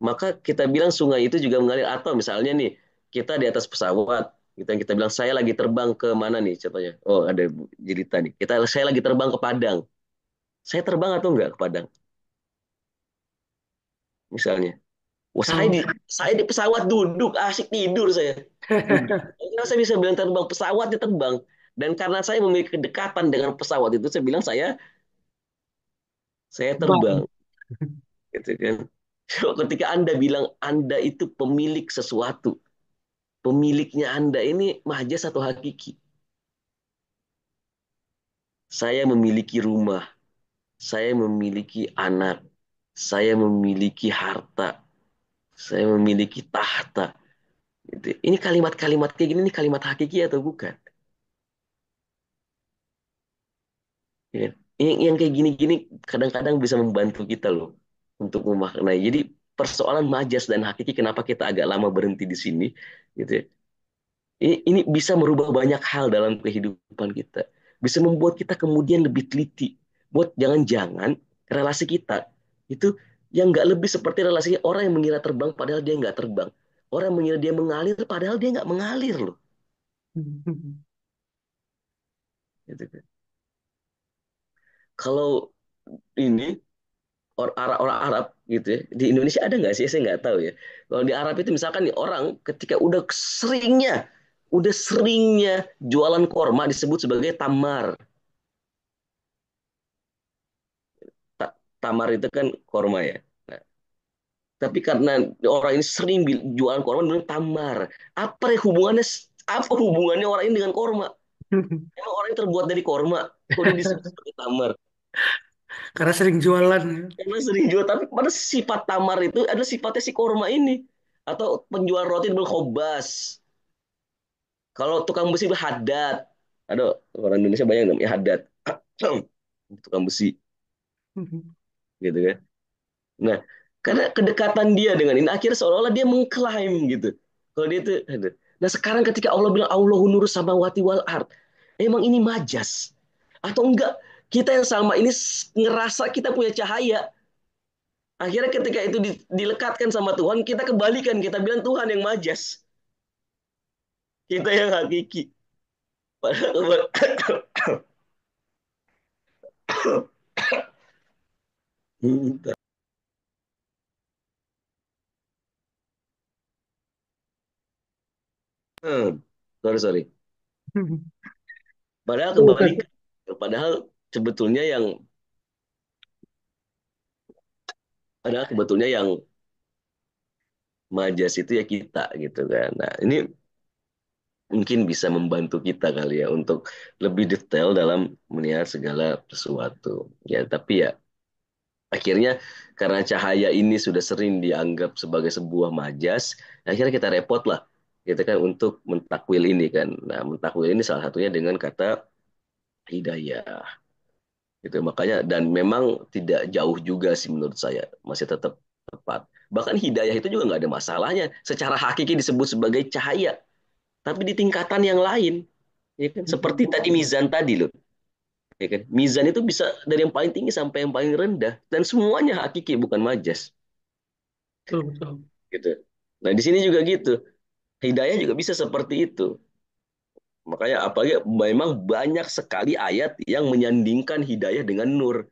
Maka kita bilang sungai itu juga mengalir. Atau misalnya nih, kita di atas pesawat, kita bilang saya lagi terbang ke mana nih contohnya. Oh, ada jelita nih. Saya lagi terbang ke Padang. Saya terbang atau enggak ke Padang misalnya. Wah, Kalau saya di pesawat duduk, asik tidur saya. Duduk. Karena saya bisa bilang terbang, pesawatnya terbang. Dan karena saya memiliki kedekatan dengan pesawat itu, saya bilang saya bang. terbang, gitu kan. So, ketika Anda bilang Anda itu pemilik sesuatu, pemiliknya Anda ini majas atau hakiki? Saya memiliki rumah, saya memiliki anak, saya memiliki harta, saya memiliki tahta. Gitu. Ini kalimat-kalimat kayak gini, ini kalimat hakiki atau bukan? Ya. Yang kayak gini-gini kadang-kadang bisa membantu kita loh untuk memaknai. Jadi persoalan majas dan hakiki, kenapa kita agak lama berhenti di sini, gitu ya. Ini bisa merubah banyak hal dalam kehidupan kita. Bisa membuat kita kemudian lebih teliti. Buat jangan-jangan relasi kita itu yang nggak lebih seperti relasi orang yang mengira terbang padahal dia nggak terbang. Orang mengira dia mengalir padahal dia nggak mengalir loh. Gitu kan. Kalau ini orang Arab gitu ya, di Indonesia ada nggak sih? Saya nggak tahu ya. Kalau di Arab itu misalkan nih orang ketika udah seringnya jualan korma disebut sebagai tamar. Tamar itu kan korma ya. Nah, tapi karena orang ini sering jualan korma dengan tamar. Apa hubungannya orang ini dengan korma? Emang orang ini terbuat dari korma? Kok dia disebut sebagai tamar? Karena sering jualan. Karena sering jual, tapi pada sifat tamar itu adalah sifatnya si korma ini. Atau penjual roti itu khobas. Kalau tukang besi itu haddad. Ada orang Indonesia banyak yang namanya haddad. Tukang besi, gitu kan. Nah, karena kedekatan dia dengan ini, akhirnya seolah-olah dia mengklaim gitu. Kalau dia itu, aduh. Nah sekarang ketika Allah bilang Allahu nuru samawati wal ard, emang ini majas atau enggak? Kita yang sama ini ngerasa kita punya cahaya. Akhirnya ketika itu dilekatkan sama Tuhan, kita kembalikan, kita bilang Tuhan yang majas, kita yang hakiki. Padahal sorry sorry. Padahal Bukan. kebalikan. Padahal sebetulnya yang adalah sebetulnya yang majas itu ya kita gitu kan. Nah, ini mungkin bisa membantu kita kali ya untuk lebih detail dalam melihat segala sesuatu. Ya, tapi ya akhirnya karena cahaya ini sudah sering dianggap sebagai sebuah majas, akhirnya kita repot lah gitu kan untuk mentakwil ini kan. Nah, mentakwil ini salah satunya dengan kata hidayah gitu. Makanya dan memang tidak jauh juga sih menurut saya, masih tetap tepat. Bahkan hidayah itu juga nggak ada masalahnya. Secara hakiki disebut sebagai cahaya, tapi di tingkatan yang lain, ya kan? Seperti Mm-mm. tadi mizan tadi loh, ya kan? Mizan itu bisa dari yang paling tinggi sampai yang paling rendah dan semuanya hakiki bukan majas, Betul, betul. gitu. Nah, di sini juga gitu. Hidayah juga bisa seperti itu. Makanya apalagi memang banyak sekali ayat yang menyandingkan hidayah dengan nur.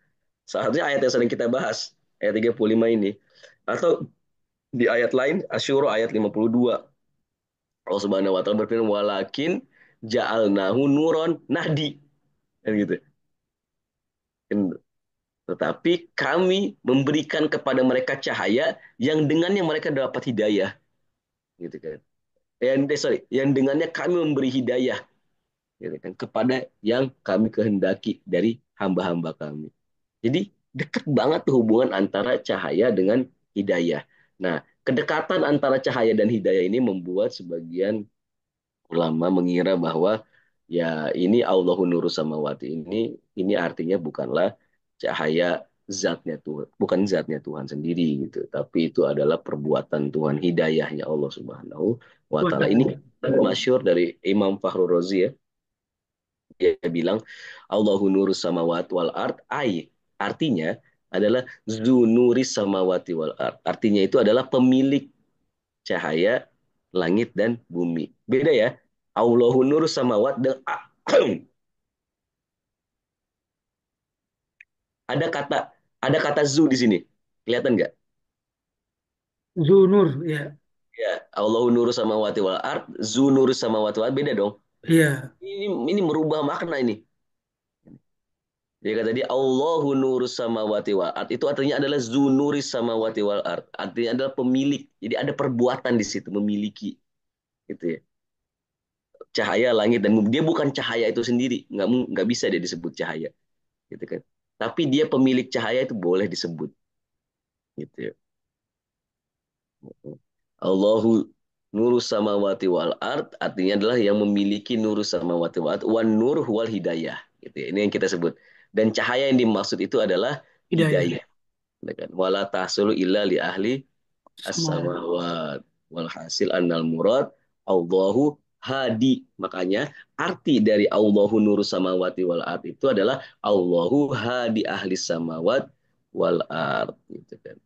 Salah satunya ayat yang sering kita bahas, ayat 35 ini. Atau di ayat lain, Asyura ayat 52. Allah Subhanahu wa taala berfirman, "Walakin ja'alnahu nuron nahdi." Kan gitu. Tetapi kami memberikan kepada mereka cahaya yang dengannya mereka dapat hidayah, gitu kan. Yang dengannya kami memberi hidayah, gitu kan, kepada yang kami kehendaki dari hamba-hamba kami. Jadi dekat banget tuh hubungan antara cahaya dengan hidayah. Nah, kedekatan antara cahaya dan hidayah ini membuat sebagian ulama mengira bahwa ya ini Allahu Nurus Samawati ini artinya bukanlah cahaya zatnya Tuhan, bukan zatnya Tuhan sendiri gitu, tapi itu adalah perbuatan Tuhan, hidayahnya Allah Subhanahu wa Wah, taala. Ini masyhur dari Imam Fahru Razi ya. Dia bilang Allahu Nurus Samawati wal ard artinya adalah Zunuris Samawati wal ard. Artinya itu adalah pemilik cahaya langit dan bumi. Beda ya. Allahu nur samawat dan ada kata ada kata zu di sini. Kelihatan nggak? Zunur, ya. Ya, Allahu nur samawati wal ard, zu nur samawati wal ard. Beda dong. Iya. Ini merubah makna ini. Jadi kata dia Allahu nur samawati wal ard itu artinya adalah zu nuris samawati wal ard. Artinya adalah pemilik. Jadi ada perbuatan di situ memiliki gitu ya. Cahaya langit dan bumi. Dia bukan cahaya itu sendiri, nggak bisa dia disebut cahaya gitu kan. Tapi dia pemilik cahaya itu boleh disebut gitu ya. Allahu nurus samawati wal ard artinya adalah yang memiliki nurus samawati wal ard wan nur wal hidayah gitu ya. Ini yang kita sebut. Dan cahaya yang dimaksud itu adalah Hidayah. hidayah. Ya kan? Wala tahsulu illa li ahli Sama. as-samawat wal hasil annal murad Allahu hadi. Makanya arti dari Allahu nurus samawati wal ard itu adalah Allahu hadi ahli samawat wal ard gitu kan.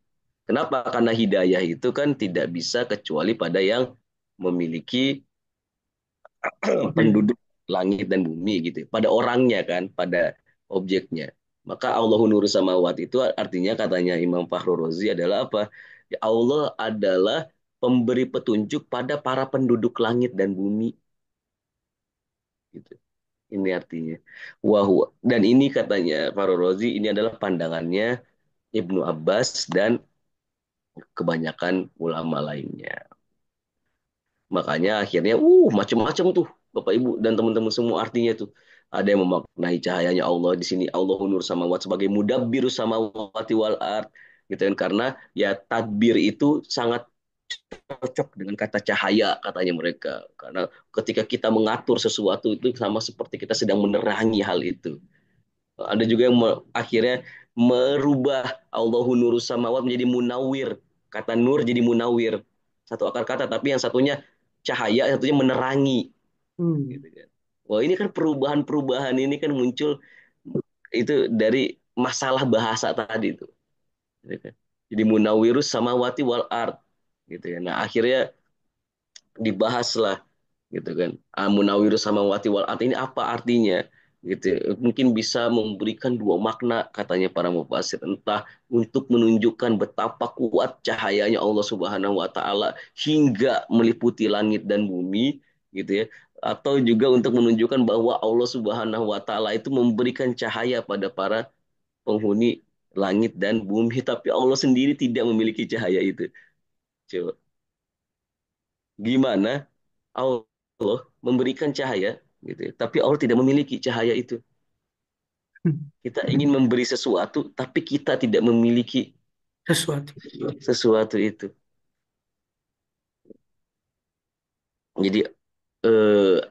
Kenapa? Karena hidayah itu kan tidak bisa kecuali pada yang memiliki Oke. penduduk langit dan bumi gitu. Pada orangnya kan, pada objeknya. Maka Allahu Nuru Samawat itu artinya katanya Imam Fahru Razi adalah apa? Ya Allah adalah pemberi petunjuk pada para penduduk langit dan bumi gitu. Ini artinya. Wahwa. Dan ini katanya Fahru Razi ini adalah pandangannya Ibnu Abbas dan kebanyakan ulama lainnya. Makanya akhirnya macam-macam tuh Bapak Ibu dan teman-teman semua artinya tuh. Ada yang memaknai cahayanya Allah di sini Allahu nur samawat sebagai mudabbiru samawati wal ard gitu kan, karena ya tadbir itu sangat cocok dengan kata cahaya katanya mereka, karena ketika kita mengatur sesuatu itu sama seperti kita sedang menerangi hal itu. Ada juga yang akhirnya merubah Allahu nurus samawat menjadi munawir. Kata nur jadi munawir. Satu akar kata, tapi yang satunya cahaya, yang satunya menerangi. Hmm. Gitu kan. Wah, ini kan perubahan-perubahan ini kan muncul itu dari masalah bahasa tadi itu. Gitu kan. Jadi munawirus samawati wal ard. Gitu ya. Nah, akhirnya dibahaslah gitu kan. Munawwirus samawati wal ard ini apa artinya? Gitu. Mungkin bisa memberikan dua makna katanya para mufasir, entah untuk menunjukkan betapa kuat cahayanya Allah Subhanahu wa taala hingga meliputi langit dan bumi gitu ya. atau juga untuk menunjukkan bahwa Allah Subhanahu wa taala itu memberikan cahaya pada para penghuni langit dan bumi, tapi Allah sendiri tidak memiliki cahaya itu. Coba gimana Allah memberikan cahaya gitu ya, tapi Allah tidak memiliki cahaya itu. Kita ingin memberi sesuatu tapi kita tidak memiliki Sesuatu. sesuatu itu. Jadi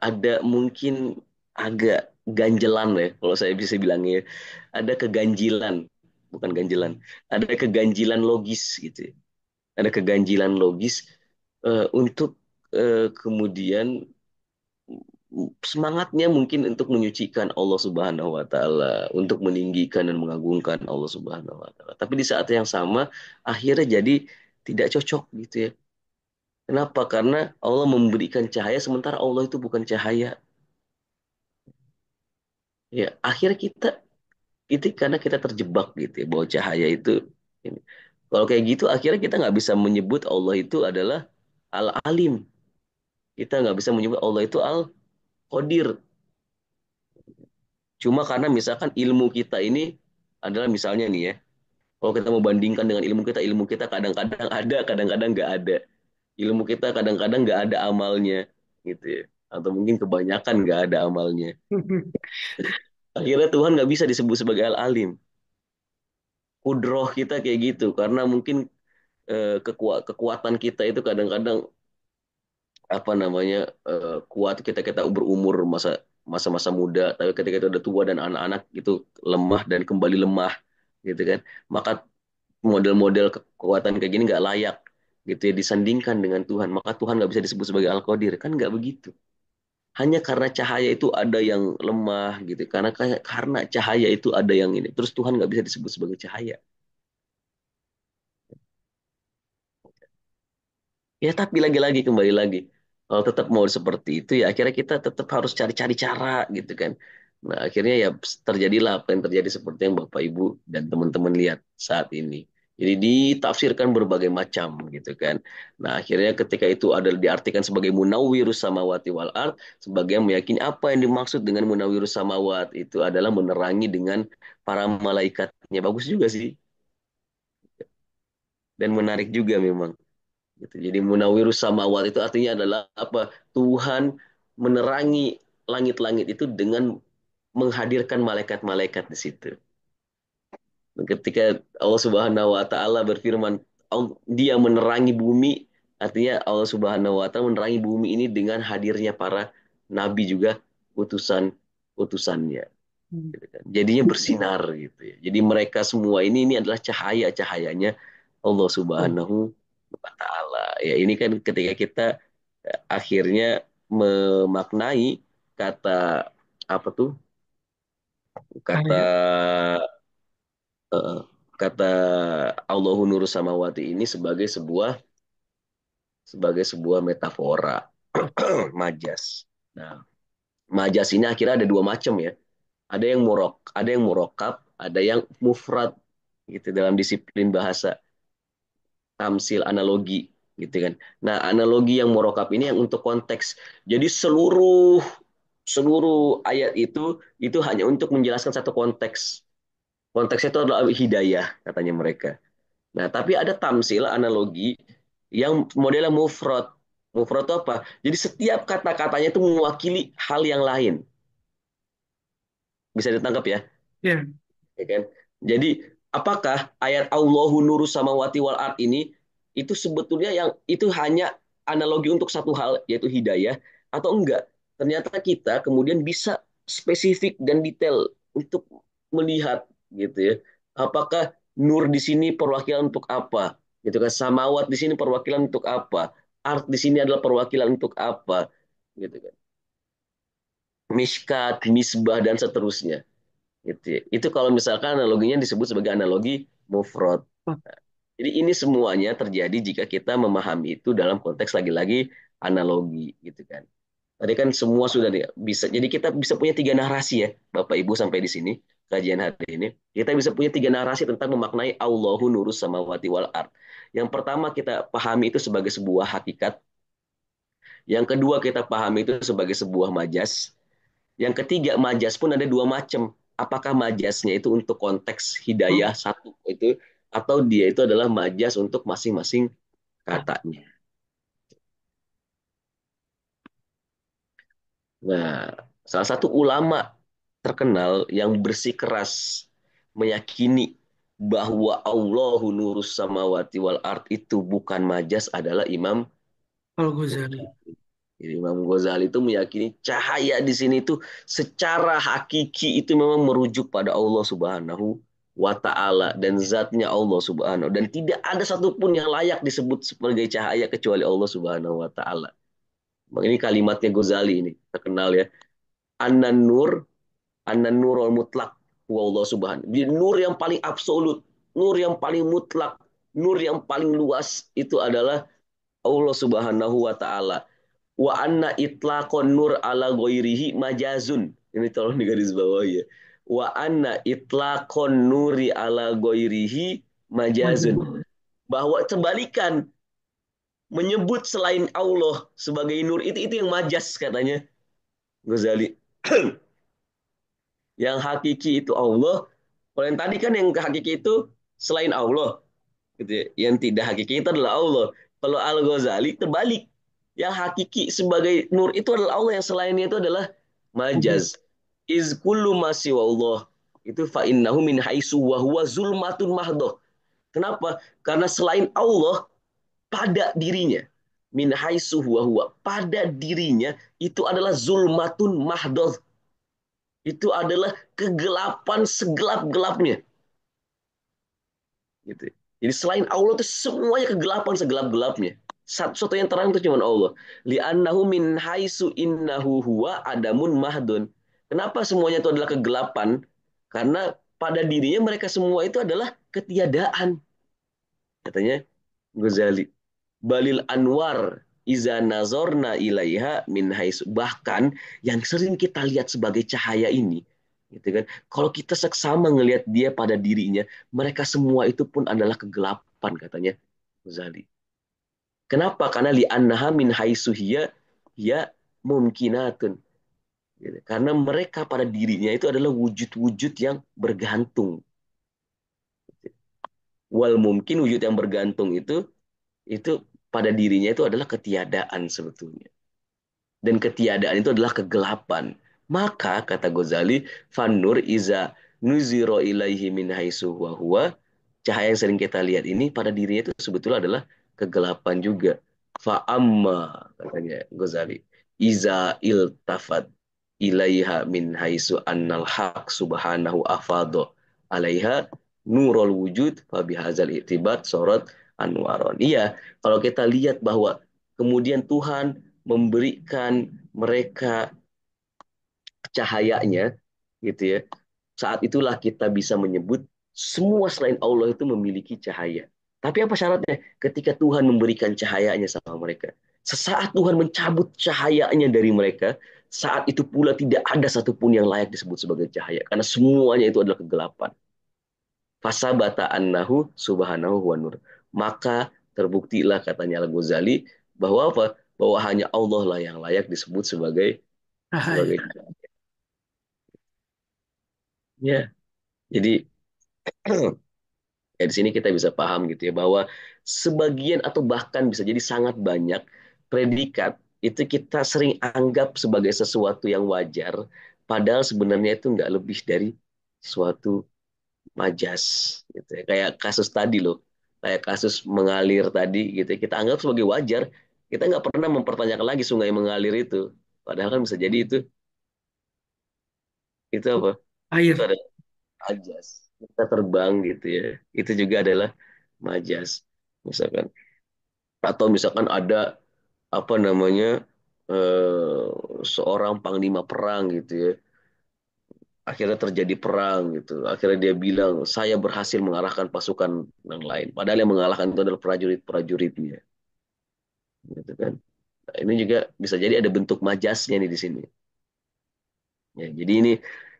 ada mungkin agak ganjelan ya kalau saya bisa bilangnya. Ada keganjilan, bukan ganjelan. Ada keganjilan logis gitu ya. Ada keganjilan logis untuk kemudian semangatnya mungkin untuk menyucikan Allah Subhanahu wa taala, untuk meninggikan dan mengagungkan Allah Subhanahu wa taala. Tapi di saat yang sama akhirnya jadi tidak cocok gitu ya. Kenapa? Karena Allah memberikan cahaya sementara Allah itu bukan cahaya. Ya, akhirnya kita itu karena kita terjebak gitu ya bahwa cahaya itu ini. Kalau kayak gitu akhirnya kita nggak bisa menyebut Allah itu adalah Al-Alim. Kita nggak bisa menyebut Allah itu Al-Qadir. Cuma karena misalkan ilmu kita ini adalah misalnya nih ya, kalau kita mau bandingkan dengan ilmu kita kadang-kadang ada, kadang-kadang nggak ada. Ilmu kita kadang-kadang nggak ada amalnya, gitu ya. Atau mungkin kebanyakan nggak ada amalnya. Akhirnya Tuhan nggak bisa disebut sebagai Al-Alim. Kudroh kita kayak gitu, karena mungkin kekuatan kita itu kadang-kadang apa namanya kuat kita kita berumur masa-masa muda, tapi ketika itu udah tua dan anak-anak itu lemah dan kembali lemah, gitu kan. Maka model-model kekuatan kayak gini nggak layak gitu ya disandingkan dengan Tuhan. Maka Tuhan nggak bisa disebut sebagai Al-Qadir, kan nggak begitu. Hanya karena cahaya itu ada yang lemah gitu, karena cahaya itu ada yang ini, terus Tuhan nggak bisa disebut sebagai cahaya. Ya tapi lagi-lagi kembali lagi, kalau tetap mau seperti itu ya akhirnya kita tetap harus cari-cari cara gitu kan. Nah akhirnya ya terjadilah apa yang terjadi seperti yang Bapak Ibu dan teman-teman lihat saat ini. Jadi ditafsirkan berbagai macam gitu kan. Nah akhirnya ketika itu ada diartikan sebagai munawwirus samawati wal ard, sebagai yang meyakini apa yang dimaksud dengan munawwirus samawat itu adalah menerangi dengan para malaikatnya. Bagus juga sih dan menarik juga memang. Gitu. Jadi Munawwirus Samawat itu artinya adalah apa? Tuhan menerangi langit-langit itu dengan menghadirkan malaikat-malaikat di situ. Ketika Allah Subhanahu wa taala berfirman, Dia menerangi bumi, artinya Allah Subhanahu wa taala menerangi bumi ini dengan hadirnya para nabi juga utusan-utusannya. Gitu kan. Jadinya bersinar gitu ya. Jadi mereka semua ini adalah cahaya-cahayanya Allah Subhanahu wa taala. Ya ini kan ketika kita akhirnya memaknai kata apa tuh? Kata Cahaya. eh, kata Allahu Nurus Samawati ini sebagai sebuah metafora majas. Nah, majas ini akhirnya ada dua macam ya. Ada yang murokab, ada yang mufrad gitu dalam disiplin bahasa tamsil analogi gitu kan. Nah, analogi yang murokab ini yang untuk konteks. Jadi seluruh seluruh ayat itu hanya untuk menjelaskan satu konteks. Konteksnya itu adalah hidayah katanya mereka. Nah, tapi ada tamsil analogi yang modelnya mufrad. Mufrad itu apa? Jadi setiap kata-katanya itu mewakili hal yang lain. Bisa ditangkap ya? Ya. Ya kan? Jadi apakah ayat Allahu nuru samawati wal ard ini itu sebetulnya yang itu hanya analogi untuk satu hal yaitu hidayah atau enggak? Ternyata kita kemudian bisa spesifik dan detail untuk melihat gitu ya. Apakah nur di sini perwakilan untuk apa? Gitu kan. Samawat di sini perwakilan untuk apa? Art di sini adalah perwakilan untuk apa? Gitu kan. Mishkat, misbah dan seterusnya. Gitu ya. Itu kalau misalkan analoginya disebut sebagai analogi mufrad. Jadi ini semuanya terjadi jika kita memahami itu dalam konteks lagi-lagi analogi gitu kan. Tadi kan semua sudah bisa. Jadi kita bisa punya tiga narasi ya, Bapak Ibu sampai di sini kajian hari ini. Kita bisa punya tiga narasi tentang memaknai Allahu nurus samawati wal ard. Yang pertama kita pahami itu sebagai sebuah hakikat. Yang kedua kita pahami itu sebagai sebuah majas. Yang ketiga majas pun ada dua macam. Apakah majasnya itu untuk konteks Hmm. hidayah satu itu atau dia itu adalah majas untuk masing-masing katanya. Nah, salah satu ulama terkenal yang bersikeras meyakini bahwa Allahu nurus samawati wal ard itu bukan majas adalah Imam Al-Ghazali. Ghazali. Jadi Imam Ghazali itu meyakini cahaya di sini itu secara hakiki itu memang merujuk pada Allah Subhanahu wa taala dan zatnya Allah Subhanahu dan tidak ada satupun yang layak disebut sebagai cahaya kecuali Allah Subhanahu wa taala. Ini kalimatnya Ghazali ini terkenal ya. Anan nur, anan nurul mutlak wa Allah Subhanahu. Jadi nur yang paling absolut, nur yang paling mutlak, nur yang paling luas itu adalah Allah Subhanahu wa taala. Wa anna itlaqon nur ala ghairihi majazun. Ini tolong digaris bawah ya. Wa anna itlaqon nuri ala ghairihi majazun. Waduh. Bahwa kebalikan menyebut selain Allah sebagai nur itu yang majas katanya Ghazali. Yang hakiki itu Allah. Kalau yang tadi kan yang hakiki itu selain Allah, gitu ya. Yang tidak hakiki itu adalah Allah. Kalau Al Ghazali terbalik, yang hakiki sebagai nur itu adalah Allah, yang selainnya itu adalah Waduh. majaz. Iz kullu masih Allah itu fa innahu min haitsu wa huwa zulmatun mahdoh. Kenapa? Karena selain Allah pada dirinya min haitsu wa huwa pada dirinya itu adalah zulmatun mahdoh, itu adalah kegelapan segelap-gelapnya gitu. Jadi selain Allah itu semuanya kegelapan segelap-gelapnya. Satu yang terang itu cuma Allah. Li'annahu min haisu innahu huwa adamun mahdun. Kenapa semuanya itu adalah kegelapan? Karena pada dirinya mereka semua itu adalah ketiadaan. Katanya Ghazali. Balil anwar iza nazorna ilaiha min hais, bahkan yang sering kita lihat sebagai cahaya ini gitu kan, kalau kita seksama ngelihat dia pada dirinya, mereka semua itu pun adalah kegelapan katanya Ghazali. Kenapa? Karena li annaha min haitsu hiya mumkinatun gitu. Karena mereka pada dirinya itu adalah wujud-wujud yang bergantung. Wal mungkin wujud yang bergantung itu pada dirinya itu adalah ketiadaan sebetulnya. Dan ketiadaan itu adalah kegelapan. Maka kata Ghazali, fanur iza nuziro ilaihi min haitsu wa huwa, cahaya yang sering kita lihat ini pada dirinya itu sebetulnya adalah kegelapan juga. Fa amma katanya Ghazali, iza iltafat ilaiha min haitsu annal haq subhanahu afado alaiha nurul wujud fa bihadzal itibat sorot anwaron. Iya, kalau kita lihat bahwa kemudian Tuhan memberikan mereka cahayanya gitu ya. Saat itulah kita bisa menyebut semua selain Allah itu memiliki cahaya. Tapi apa syaratnya? Ketika Tuhan memberikan cahayanya sama mereka. Sesaat Tuhan mencabut cahayanya dari mereka, saat itu pula tidak ada satupun yang layak disebut sebagai cahaya. Karena semuanya itu adalah kegelapan. Fasabata annahu subhanahu wa nur. Maka terbuktilah katanya Al-Ghazali bahwa apa? Bahwa hanya Allah lah yang layak disebut sebagai Cahaya. sebagai ya. Jadi ya di sini kita bisa paham gitu ya bahwa sebagian atau bahkan bisa jadi sangat banyak predikat itu kita sering anggap sebagai sesuatu yang wajar, padahal sebenarnya itu nggak lebih dari suatu majas gitu ya. Kayak kasus tadi loh, kayak kasus mengalir tadi gitu ya. Kita anggap sebagai wajar, kita nggak pernah mempertanyakan lagi sungai mengalir itu, padahal kan bisa jadi itu apa, itu Air. ada majas. Kita terbang gitu ya, itu juga adalah majas misalkan. Atau misalkan ada apa namanya, seorang panglima perang gitu ya, akhirnya terjadi perang gitu, akhirnya dia bilang saya berhasil mengarahkan pasukan yang lain, padahal yang mengalahkan itu adalah prajurit-prajuritnya gitu kan. Nah, ini juga bisa jadi ada bentuk majasnya nih di sini ya. Jadi ini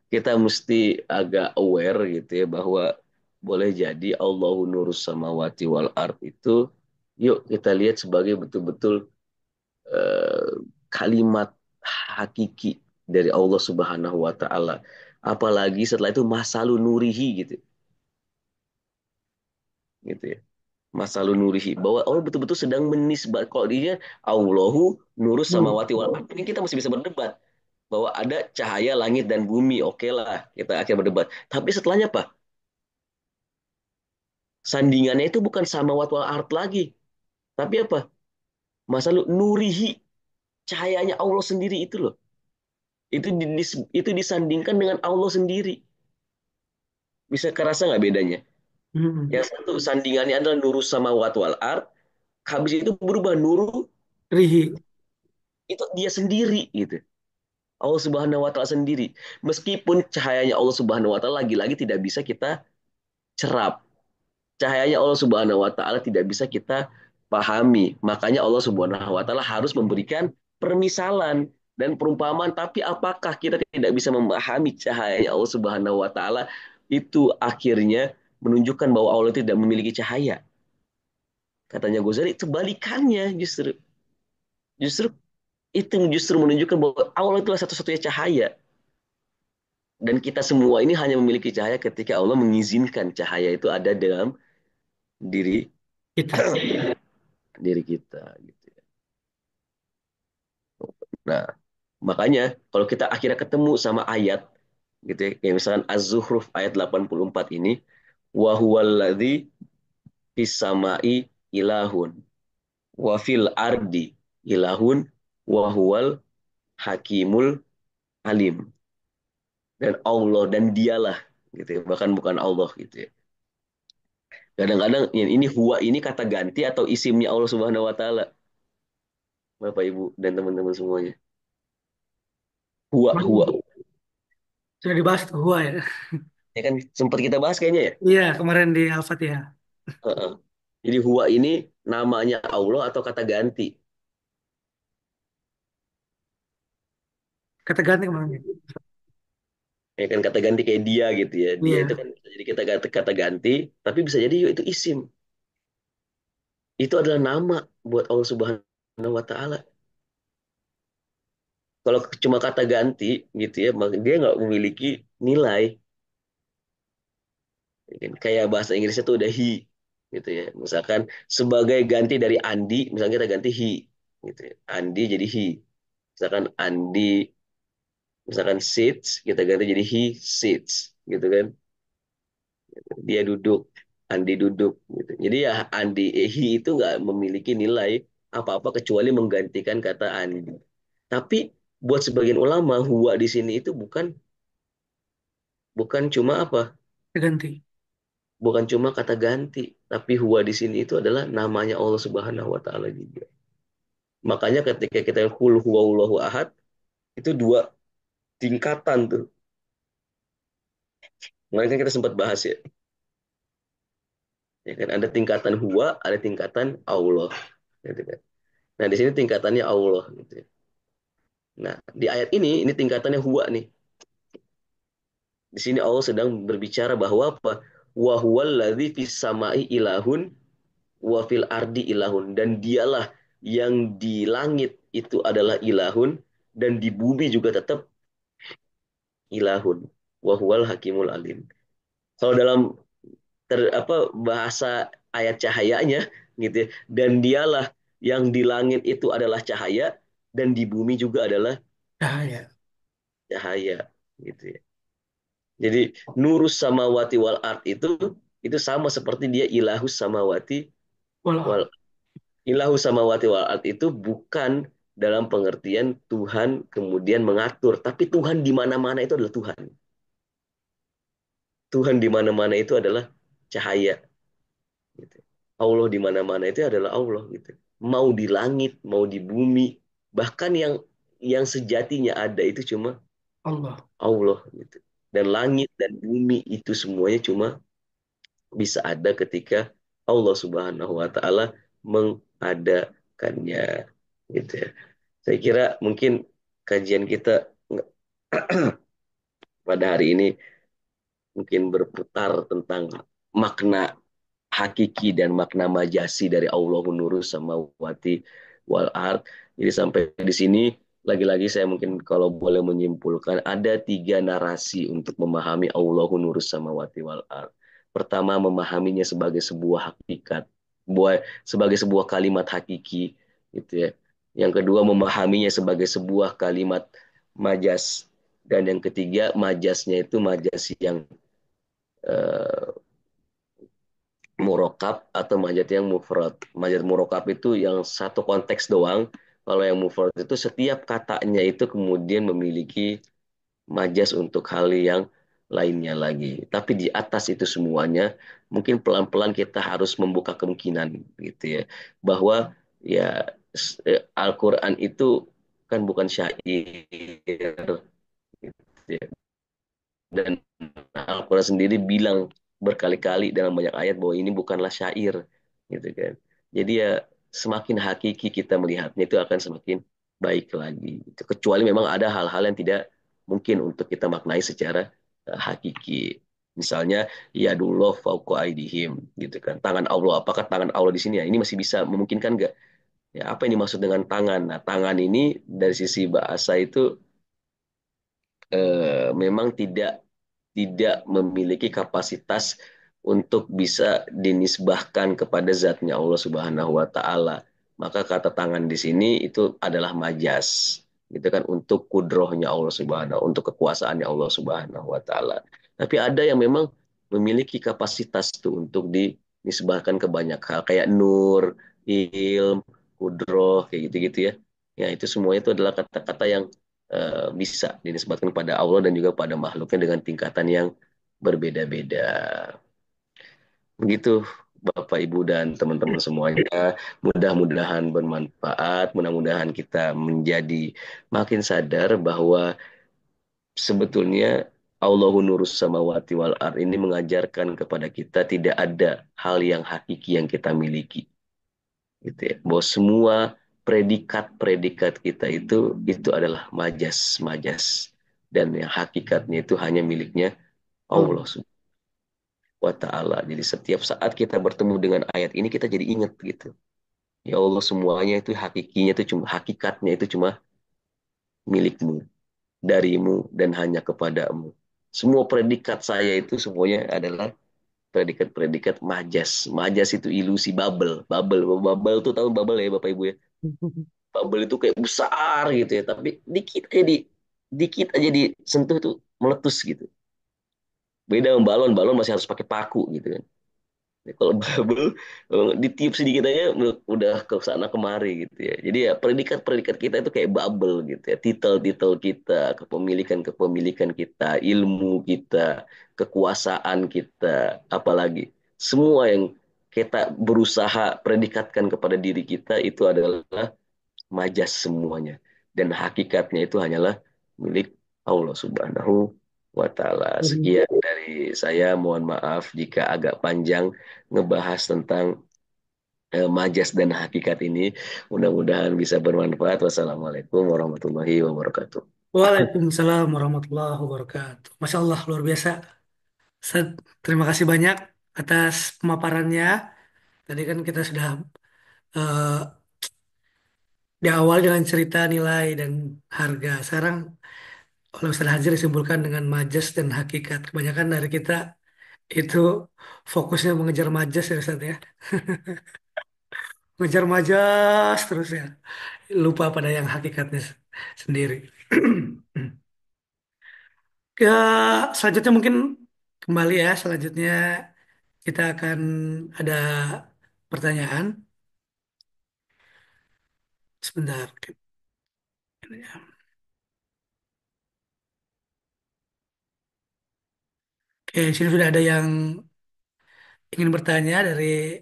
kita mesti agak aware gitu ya bahwa boleh jadi Allahu nurus samawati wal ard itu, yuk kita lihat sebagai betul-betul eh, kalimat hakiki dari Allah Subhanahu wa taala. Apalagi setelah itu masalu nurihi gitu, gitu ya. Masalu nurihi bahwa Allah betul-betul sedang menisbat kalau dia Allahu nurus Nur. samawati wal ardh. Ini kita masih bisa berdebat bahwa ada cahaya langit dan bumi. Oke lah, kita akhirnya berdebat. Tapi setelahnya apa? Sandingannya itu bukan samawati wal ardh lagi, tapi apa? Masalu nurihi, cahayanya Allah sendiri itu loh. Itu disandingkan dengan Allah sendiri. Bisa kerasa nggak bedanya? Hmm. Yang satu sandingannya adalah nurus samawati wal ard, habis itu berubah nuru Rihi. itu dia sendiri gitu. Allah Subhanahu wa taala sendiri. Meskipun cahayanya Allah Subhanahu wa taala lagi-lagi tidak bisa kita cerap. Cahayanya Allah Subhanahu wa taala tidak bisa kita pahami. Makanya Allah Subhanahu wa taala harus memberikan permisalan dan perumpamaan. Tapi apakah kita tidak bisa memahami cahayanya Allah Subhanahu wa taala itu akhirnya menunjukkan bahwa Allah tidak memiliki cahaya. Katanya Ghazali, kebalikannya justru. Justru itu justru menunjukkan bahwa Allah itulah satu-satunya cahaya. Dan kita semua ini hanya memiliki cahaya ketika Allah mengizinkan cahaya itu ada dalam diri Kita. diri kita gitu. Nah, makanya kalau kita akhirnya ketemu sama ayat gitu ya, kayak misalkan Az-Zukhruf ayat 84 ini, wa huwallazi fis samai ilahun wa fil ardi ilahun wa huwal hakimul alim. Dan Allah dan dialah gitu ya, bahkan bukan Allah gitu ya. Kadang-kadang yang ini huwa ini kata ganti atau isimnya Allah Subhanahu wa taala. Bapak Ibu dan teman-teman semuanya. Huwa huwa. Sudah dibahas tuh Hua ya. Ya kan sempat kita bahas kayaknya ya. Iya, kemarin di Al-Fatihah. Heeh. Jadi huwa ini namanya Allah atau kata ganti. Kata ganti kemarin. Ya kan kata ganti kayak dia gitu ya. Dia itu Iya, kan bisa jadi kita kata ganti, tapi bisa jadi itu isim. Itu adalah nama buat Allah Subhanahu wa taala. Kalau cuma kata ganti gitu ya, maka dia nggak memiliki nilai. Ya kan? Kayak bahasa Inggrisnya tuh udah he gitu ya. Misalkan sebagai ganti dari Andi, misalnya kita ganti he gitu ya. Andi jadi he. Misalkan Andi misalkan sits, kita ganti jadi he sits gitu kan. Dia duduk, Andi duduk gitu. Jadi ya Andi he itu nggak memiliki nilai apa-apa kecuali menggantikan kata Andi. Tapi buat sebagian ulama huwa di sini itu bukan bukan cuma apa? ganti. Bukan cuma kata ganti, tapi huwa di sini itu adalah namanya Allah Subhanahu wa taala juga. Makanya ketika kita kul huwallahu ahad itu dua tingkatan tuh. Kemarin kan kita sempat bahas ya. Ya kan ada tingkatan huwa, ada tingkatan Allah gitu kan. Nah, di sini tingkatannya Allah gitu ya. Nah, di ayat ini tingkatannya huwa nih. Di sini Allah sedang berbicara bahwa apa? Wa huwallazi fis samai ilahun wa fil ardi ilahun, dan dialah yang di langit itu adalah ilahun dan di bumi juga tetap ilahun wa huwal hakimul alim. Kalau dalam bahasa ayat cahayanya gitu ya, dan dialah yang di langit itu adalah cahaya dan di bumi juga adalah Cahaya. cahaya gitu ya. Jadi nurus samawati wal ard itu sama seperti dia ilahus samawati wal Walau. ilahus samawati wal ard itu bukan dalam pengertian Tuhan kemudian mengatur, tapi Tuhan di mana-mana itu adalah Tuhan. Tuhan di mana-mana itu adalah cahaya gitu. Allah di mana-mana itu adalah Allah gitu. Mau di langit, mau di bumi, bahkan yang sejatinya ada itu cuma Allah. Allah gitu. Dan langit dan bumi itu semuanya cuma bisa ada ketika Allah Subhanahu wa taala mengadakannya gitu ya. Saya kira mungkin kajian kita pada hari ini mungkin berputar tentang makna hakiki dan makna majasi dari Allahu Nurus Samawati wal ard. Jadi sampai di sini lagi-lagi saya mungkin kalau boleh menyimpulkan ada tiga narasi untuk memahami Allahu nurus samawati wal ard. Pertama, memahaminya sebagai sebuah hakikat, sebagai sebuah kalimat hakiki, gitu ya. Yang kedua, memahaminya sebagai sebuah kalimat majas, dan yang ketiga, majasnya itu majas yang eh, murokab atau majaz yang mufrad. Majaz murokab itu yang satu konteks doang. Kalau yang mufrad itu setiap katanya itu kemudian memiliki majas untuk hal yang lainnya lagi. Tapi di atas itu semuanya, mungkin pelan-pelan kita harus membuka kemungkinan gitu ya, bahwa ya Al-Quran itu kan bukan syair gitu ya. Dan Al-Quran sendiri bilang berkali-kali dalam banyak ayat bahwa ini bukanlah syair, gitu kan. Jadi ya semakin hakiki kita melihatnya itu akan semakin baik lagi. Gitu. Kecuali memang ada hal-hal yang tidak mungkin untuk kita maknai secara hakiki. Misalnya ya dulu fauqa aidihim gitu kan. Tangan Allah, apakah tangan Allah di sini ya? Ini masih bisa memungkinkan nggak? Ya, apa yang dimaksud dengan tangan? Nah, tangan ini dari sisi bahasa itu memang tidak memiliki kapasitas untuk bisa dinisbahkan kepada zatnya Allah Subhanahu wa taala. Maka kata tangan di sini itu adalah majas. Gitu kan untuk kudrohnya Allah Subhanahu, untuk kekuasaannya Allah Subhanahu wa taala. Tapi ada yang memang memiliki kapasitas tuh untuk dinisbahkan ke banyak hal kayak nur, ilm, kudroh kayak gitu-gitu ya. Ya itu semuanya itu adalah kata-kata yang bisa dinisbatkan pada Allah dan juga pada makhluknya dengan tingkatan yang berbeda-beda. Begitu Bapak Ibu dan teman-teman semuanya. Mudah-mudahan bermanfaat, mudah-mudahan kita menjadi makin sadar bahwa sebetulnya Allahu nurus samawati wal ard ini mengajarkan kepada kita tidak ada hal yang hakiki yang kita miliki gitu ya. Bahwa semua predikat-predikat kita itu adalah majas-majas dan yang hakikatnya itu hanya miliknya Oh, Allah Subhanahu wa taala. Jadi setiap saat kita bertemu dengan ayat ini kita jadi ingat gitu. Ya Allah semuanya itu hakikinya itu cuma hakikatnya itu cuma milikmu, darimu dan hanya kepadamu. Semua predikat saya itu semuanya adalah predikat-predikat majas. Majas itu ilusi bubble. Bubble, bubble tuh tahu bubble ya Bapak Ibu ya. Bubble itu kayak besar gitu ya, tapi dikit aja disentuh tuh meletus gitu. Beda sama balon, balon masih harus pakai paku gitu kan. Kalau bubble ditiup sedikit aja udah ke sana kemari gitu ya. Jadi ya predikat-predikat kita itu kayak bubble gitu ya. Titel-titel kita, kepemilikan kita, ilmu kita, kekuasaan kita, apalagi semua yang kita berusaha predikatkan kepada diri kita itu adalah majas semuanya. Dan hakikatnya itu hanyalah milik Allah Subhanahu wa Ta'ala. Sekian dari saya, mohon maaf jika agak panjang ngebahas tentang majas dan hakikat ini. Mudah-mudahan bisa bermanfaat. Wassalamualaikum warahmatullahi wabarakatuh. Waalaikumsalam warahmatullahi wabarakatuh. Masya Allah, luar biasa. Ustaz, terima kasih banyak atas pemaparannya. Tadi kan kita sudah eh, di awal dengan cerita nilai dan harga. Sekarang oleh Ustaz Hajar disimpulkan dengan majas dan hakikat. Kebanyakan dari kita itu fokusnya mengejar majas ya Ustaz ya. Mengejar majas terus ya. Lupa pada yang hakikatnya sendiri. Ke selanjutnya mungkin kembali ya. Selanjutnya kita akan ada pertanyaan. Sebentar. Oke, sini sudah ada yang ingin bertanya dari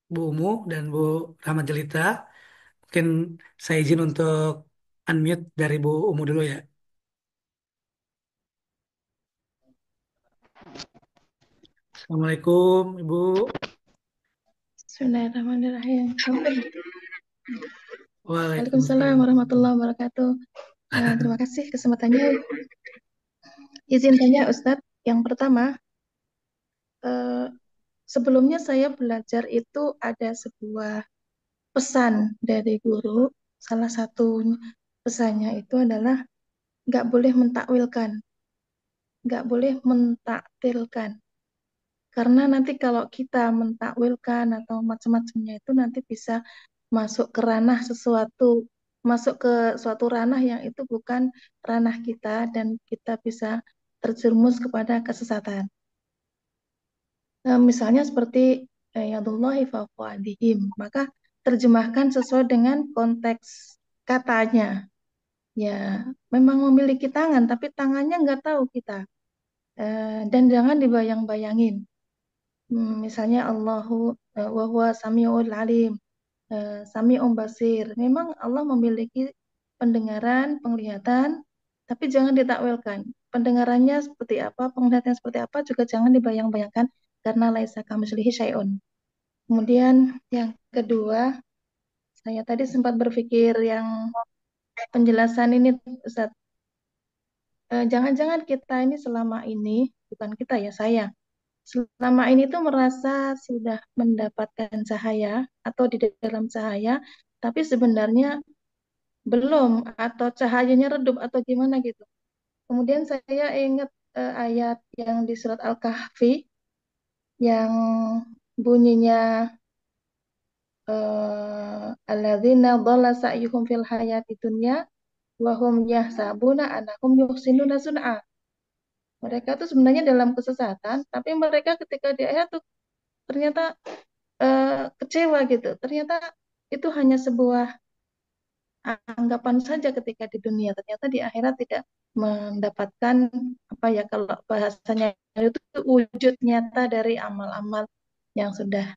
Bu Umu dan Bu Rahmat Jelita. Mungkin saya izin untuk unmute dari Bu Umu dulu ya. Assalamualaikum, Ibu. Bismillahirrahmanirrahim. Waalaikumsalam Waalaikumsalam. warahmatullahi wabarakatuh. Terima kasih kesempatannya. Izin tanya Ustadz, yang pertama, eh, sebelumnya saya belajar itu ada sebuah pesan dari guru, salah satu pesannya itu adalah nggak boleh mentakwilkan, nggak boleh mentaktilkan. Karena nanti kalau kita mentakwilkan atau macam-macamnya itu nanti bisa masuk ke ranah sesuatu, masuk ke suatu ranah yang itu bukan ranah kita dan kita bisa terjerumus kepada kesesatan. Misalnya seperti yadullahi fawqa aydihim, maka terjemahkan sesuai dengan konteks katanya. Ya, memang memiliki tangan, tapi tangannya nggak tahu kita. Dan jangan dibayang-bayangin. Misalnya wa huwa samiul alim, sami'un basir. Memang Allah memiliki pendengaran, penglihatan, tapi jangan ditakwilkan. Pendengarannya seperti apa, penglihatannya seperti apa juga jangan dibayang-bayangkan karena laisa kamitslihi syai'un. Kemudian yang kedua, saya tadi sempat berpikir yang penjelasan ini, Ustaz. Jangan-jangan kita ini selama ini, bukan kita ya, saya, selama ini tuh merasa sudah mendapatkan cahaya atau di dalam cahaya, tapi sebenarnya belum atau cahayanya redup atau gimana gitu. Kemudian saya ingat ayat yang di surat Al-Kahfi yang bunyinya alladzina dhalla sa'yuhum fil hayati dunya wa hum yahsabuna annahum yuhsinuna sun'a. Mereka tuh sebenarnya dalam kesesatan, tapi mereka ketika di akhirat tuh ternyata kecewa gitu. Ternyata itu hanya sebuah anggapan saja ketika di dunia. Ternyata di akhirat tidak mendapatkan apa ya kalau bahasanya itu wujud nyata dari amal-amal yang sudah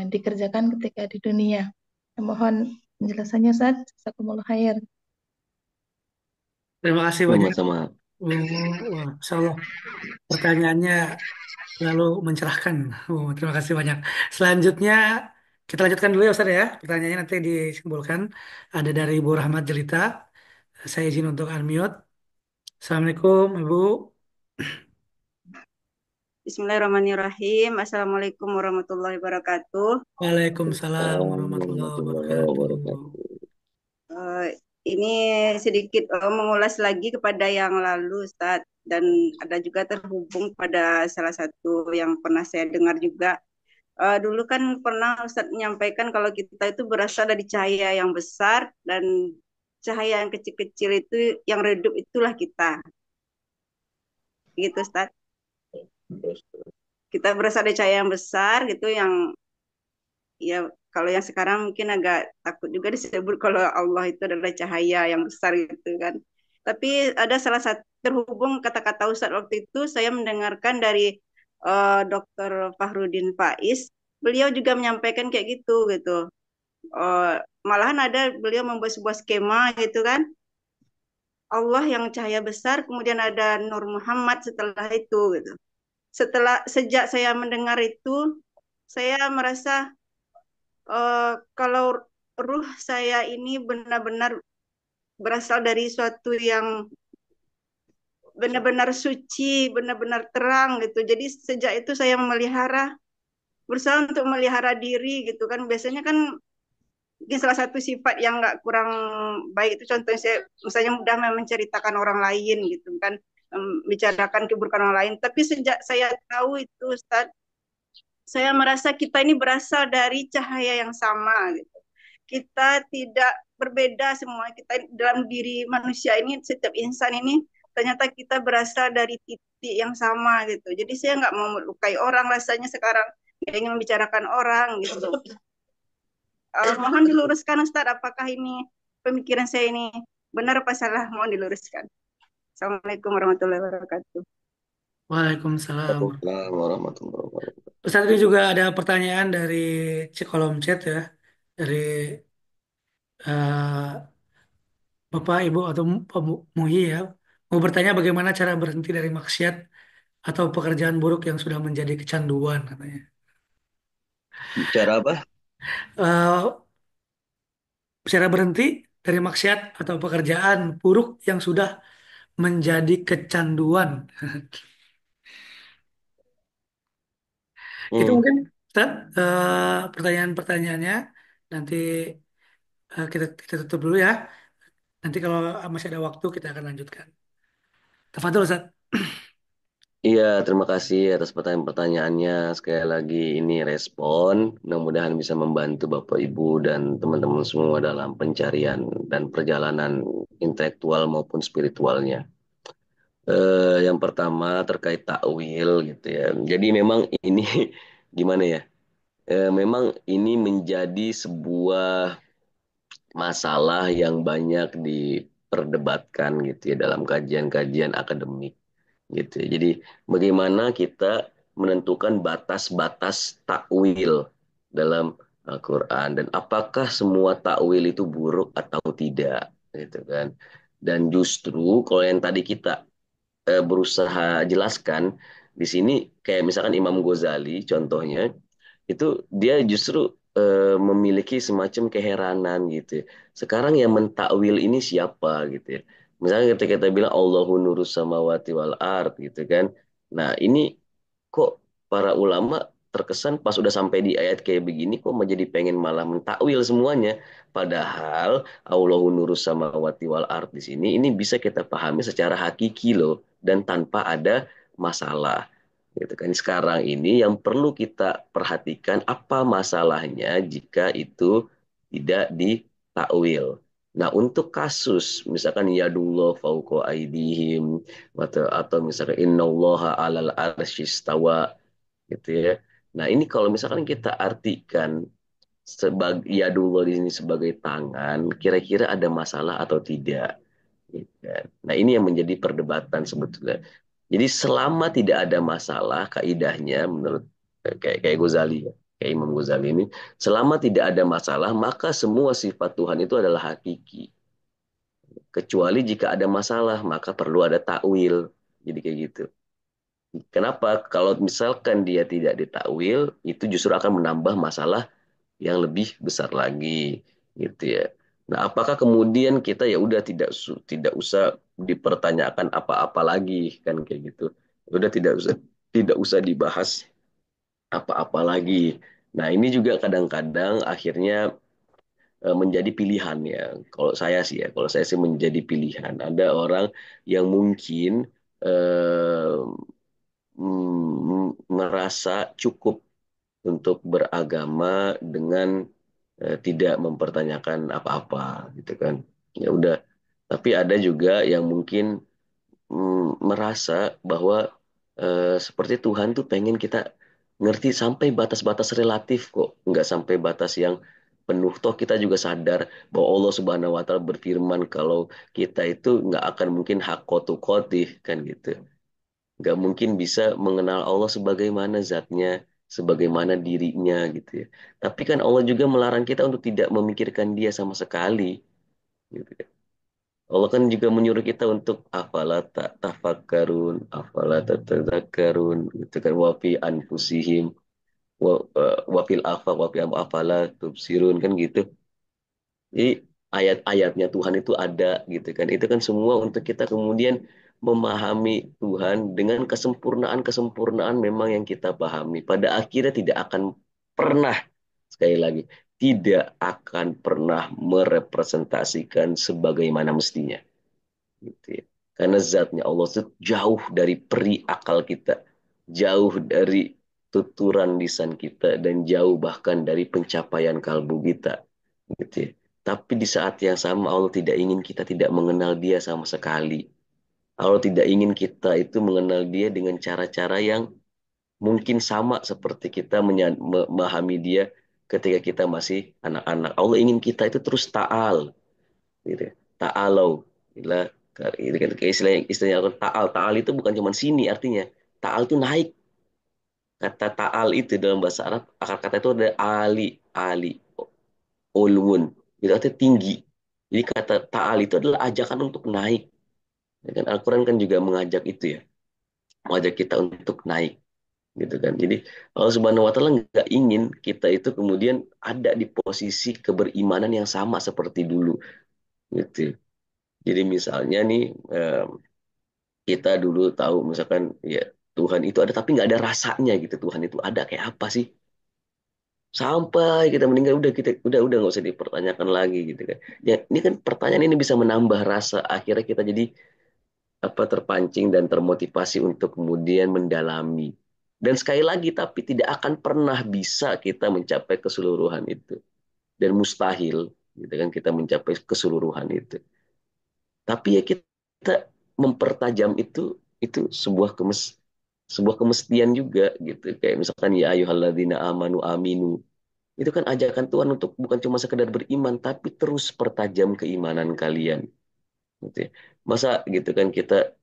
dikerjakan ketika di dunia. Mohon penjelasannya Ustaz. Jazakumullah khair. Terima kasih banyak. Sama-sama. Wah, Insya Allah pertanyaannya lalu mencerahkan. Terima kasih banyak. Selanjutnya kita lanjutkan dulu ya Ustaz ya. Pertanyaannya nanti disimpulkan. Ada dari Ibu Rahmat Jelita. Saya izin untuk unmute. Assalamualaikum Ibu. Bismillahirrahmanirrahim. Assalamualaikum warahmatullahi wabarakatuh. Waalaikumsalam warahmatullahi Warahmatullahi wabarakatuh. wabarakatuh. Eh, ini sedikit mengulas lagi kepada yang lalu, Ustadz, dan ada juga terhubung pada salah satu yang pernah saya dengar juga. Dulu kan pernah Ustadz menyampaikan kalau kita itu berasal dari cahaya yang besar dan cahaya yang kecil-kecil itu yang redup itulah kita. Gitu, Ustadz. Kita berasal dari cahaya yang besar gitu yang ya kalau yang sekarang mungkin agak takut juga disebut kalau Allah itu adalah cahaya yang besar gitu kan. Tapi ada salah satu terhubung kata-kata Ustadz waktu itu saya mendengarkan dari Dr. Fahrudin Faiz, beliau juga menyampaikan kayak gitu gitu. Malahan ada beliau membuat sebuah skema gitu kan. Allah yang cahaya besar, kemudian ada Nur Muhammad setelah itu gitu. Sejak saya mendengar itu, saya merasa kalau ruh saya ini benar-benar berasal dari suatu yang benar-benar suci, benar-benar terang gitu. Jadi sejak itu saya berusaha untuk memelihara diri gitu kan. Biasanya kan mungkin salah satu sifat yang nggak kurang baik itu contohnya saya misalnya mudah menceritakan orang lain gitu kan, bicarakan keburukan orang lain. Tapi sejak saya tahu itu Ustaz, saya merasa kita ini berasal dari cahaya yang sama gitu. Kita tidak berbeda semua. Kita dalam diri manusia ini, setiap insan ini ternyata kita berasal dari titik yang sama gitu. Jadi saya nggak mau melukai orang rasanya sekarang, nggak ingin membicarakan orang gitu. Mohon diluruskan Ustadz, apakah ini pemikiran saya ini benar apa salah? Mohon diluruskan. Assalamualaikum warahmatullahi wabarakatuh. Waalaikumsalam. Waalaikumsalam warahmatullahi wabarakatuh. Ustaz ini juga ada pertanyaan dari Cikolom Chat ya. Dari eh, Bapak, Ibu atau Pak Muhi ya. Mau bertanya bagaimana cara berhenti dari maksiat atau pekerjaan buruk yang sudah menjadi kecanduan katanya. Cara apa? Eh, Cara berhenti dari maksiat atau pekerjaan buruk yang sudah menjadi kecanduan. Itu Hmm. mungkin Ustaz, pertanyaan-pertanyaannya. Nanti kita tutup dulu ya. Nanti kalau masih ada waktu kita akan lanjutkan. Tafadhol Ustaz. Iya, terima kasih atas pertanyaan-pertanyaannya. Sekali lagi ini respon. Mudah-mudahan bisa membantu Bapak Ibu dan teman-teman semua dalam pencarian dan perjalanan intelektual maupun spiritualnya. Yang pertama terkait takwil gitu ya. Jadi memang ini gimana ya? Memang ini menjadi sebuah masalah yang banyak diperdebatkan gitu ya dalam kajian-kajian akademik gitu ya. Jadi bagaimana kita menentukan batas-batas takwil dalam Al-Quran dan apakah semua takwil itu buruk atau tidak gitu kan. Dan justru kalau yang tadi kita berusaha jelaskan di sini kayak misalkan Imam Ghazali contohnya itu dia justru memiliki semacam keheranan gitu ya. Sekarang yang mentakwil ini siapa gitu ya. Misalnya ketika kita bilang Allahu nurus samawati wal ard gitu kan. Nah, ini kok para ulama terkesan pas udah sampai di ayat kayak begini kok menjadi pengen malah mentakwil semuanya. Padahal Allahu nurus samawati wal ard di sini ini bisa kita pahami secara hakiki loh dan tanpa ada masalah gitu kan. Sekarang ini yang perlu kita perhatikan apa masalahnya jika itu tidak ditakwil. Nah, untuk kasus misalkan yadullah fauqa aidihim atau misalkan innallaha alal arsyistawa gitu ya. Nah, ini kalau misalkan kita artikan sebagai yadullah di sini sebagai tangan, kira-kira ada masalah atau tidak? Gitu kan. Nah, ini yang menjadi perdebatan sebetulnya. Jadi selama tidak ada masalah kaidahnya menurut kayak Ghazali ya, kayak Imam Ghazali ini, selama tidak ada masalah maka semua sifat Tuhan itu adalah hakiki. Kecuali jika ada masalah maka perlu ada takwil. Jadi kayak gitu. Kenapa? Kalau misalkan dia tidak ditakwil, itu justru akan menambah masalah yang lebih besar lagi gitu ya. Nah, apakah kemudian kita ya udah tidak usah dipertanyakan apa-apa lagi kan kayak gitu. Udah tidak usah dibahas apa-apa lagi. Nah, ini juga kadang-kadang akhirnya menjadi pilihan ya. Kalau saya sih ya, kalau saya sih menjadi pilihan. Ada orang yang mungkin eh, merasa cukup untuk beragama dengan tidak mempertanyakan apa-apa gitu kan. Ya udah. Tapi ada juga yang mungkin merasa bahwa seperti Tuhan tuh pengen kita ngerti sampai batas-batas relatif kok, nggak sampai batas yang penuh. Toh kita juga sadar bahwa Allah Subhanahu Wa Taala berfirman kalau kita itu nggak akan mungkin hakotu kotih kan gitu, nggak mungkin bisa mengenal Allah sebagaimana zatnya, sebagaimana dirinya gitu ya. Tapi kan Allah juga melarang kita untuk tidak memikirkan Dia sama sekali. Gitu ya. Allah kan juga menyuruh kita untuk afala tak tafakkarun, afala tatadzakkarun, gitu kan wafi anfusihim, wafil afaq, wafi afala tubsirun kan gitu. Jadi ayat-ayatnya Tuhan itu ada gitu kan. Itu kan semua untuk kita kemudian memahami Tuhan dengan kesempurnaan-kesempurnaan memang yang kita pahami. Pada akhirnya tidak akan pernah, sekali lagi, tidak akan pernah merepresentasikan sebagaimana mestinya. Gitu ya. Karena zatnya Allah itu jauh dari peri akal kita, jauh dari tuturan lisan kita, dan jauh bahkan dari pencapaian kalbu kita. Gitu ya. Tapi di saat yang sama Allah tidak ingin kita tidak mengenal Dia sama sekali. Allah tidak ingin kita itu mengenal Dia dengan cara-cara yang mungkin sama seperti kita memahami Dia ketika kita masih anak-anak. Allah ingin kita itu terus ta'al, gitu ya. Ta'alau ila ini kan kayak istilahnya ta'al. Ta'al itu bukan cuma sini artinya. Ta'al itu naik. Kata ta'al itu dalam bahasa Arab akar kata itu ada ali ulwun. Itu artinya tinggi. Jadi kata ta'al itu adalah ajakan untuk naik. Ya kan Al-Quran kan juga mengajak itu ya. Mengajak kita untuk naik gitu kan. Jadi Allah Subhanahu wa taala nggak ingin kita itu kemudian ada di posisi keberimanan yang sama seperti dulu gitu. Jadi misalnya nih kita dulu tahu misalkan ya Tuhan itu ada tapi nggak ada rasanya gitu. Tuhan itu ada kayak apa sih? sampai kita meninggal udah nggak usah dipertanyakan lagi gitu kan. Ya ini kan pertanyaan ini bisa menambah rasa, akhirnya kita jadi terpancing dan termotivasi untuk kemudian mendalami. Dan sekali lagi, tapi tidak akan pernah bisa kita mencapai keseluruhan itu. Dan mustahil, gitu kan, kita mencapai keseluruhan itu. Tapi ya kita mempertajam itu sebuah kemestian juga gitu. Kayak misalkan ya ayyuhalladzina amanu aminu. Itu kan ajakan Tuhan untuk bukan cuma sekedar beriman, tapi terus pertajam keimanan kalian. Gitu ya. Masa gitu kan kita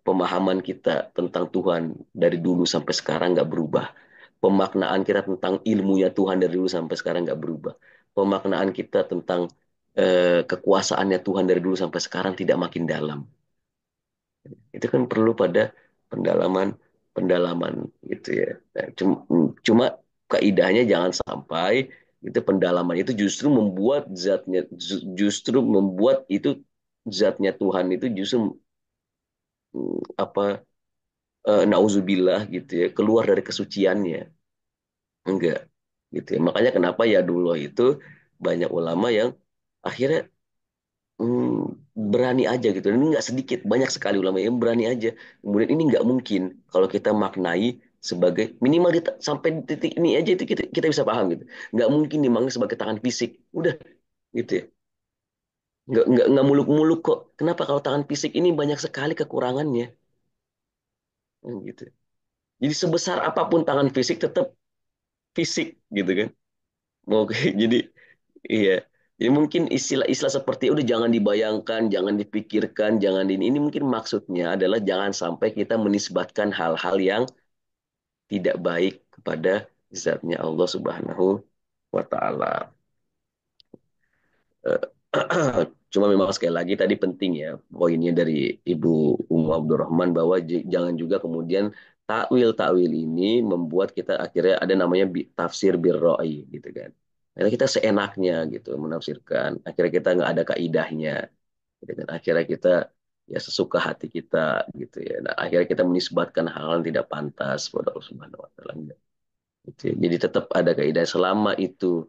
pemahaman kita tentang Tuhan dari dulu sampai sekarang nggak berubah. Pemaknaan kita tentang ilmunya Tuhan dari dulu sampai sekarang nggak berubah. Pemaknaan kita tentang kekuasaannya Tuhan dari dulu sampai sekarang tidak makin dalam. Itu kan perlu pada pendalaman pendalaman gitu ya. Nah, cuma kaidahnya jangan sampai itu pendalaman itu justru membuat itu zatnya Tuhan itu justru apa nauzubillah gitu ya, keluar dari kesuciannya. Enggak. Gitu ya. Makanya kenapa ya dulu itu banyak ulama yang akhirnya berani aja gitu. Dan ini nggak sedikit, banyak sekali ulama yang berani aja. Kemudian ini nggak mungkin kalau kita maknai sebagai minimal sampai di titik ini aja itu kita bisa paham gitu. Nggak mungkin dimaknai sebagai tangan fisik. Udah gitu ya. Nggak muluk-muluk kok. Kenapa kalau tangan fisik ini banyak sekali kekurangannya. Gitu. Jadi sebesar apapun tangan fisik tetap fisik gitu kan. Oke, jadi iya. Jadi mungkin istilah-istilah seperti udah jangan dibayangkan, jangan dipikirkan, jangan ini mungkin maksudnya adalah jangan sampai kita menisbatkan hal-hal yang tidak baik kepada zatnya Allah Subhanahu wa taala. Eh, Cuma memang sekali lagi tadi penting ya poinnya dari Ibu Ummu Abdurrahman bahwa jangan juga kemudian takwil-takwil ini membuat kita akhirnya ada namanya tafsir birroi gitu kan. Karena kita seenaknya gitu menafsirkan, akhirnya kita nggak ada kaidahnya, gitu kan. Akhirnya kita ya sesuka hati kita gitu ya. Nah, akhirnya kita menisbatkan hal-hal yang tidak pantas kepada Allah Subhanahu wa taala. Gitu ya. Jadi tetap ada kaidah selama itu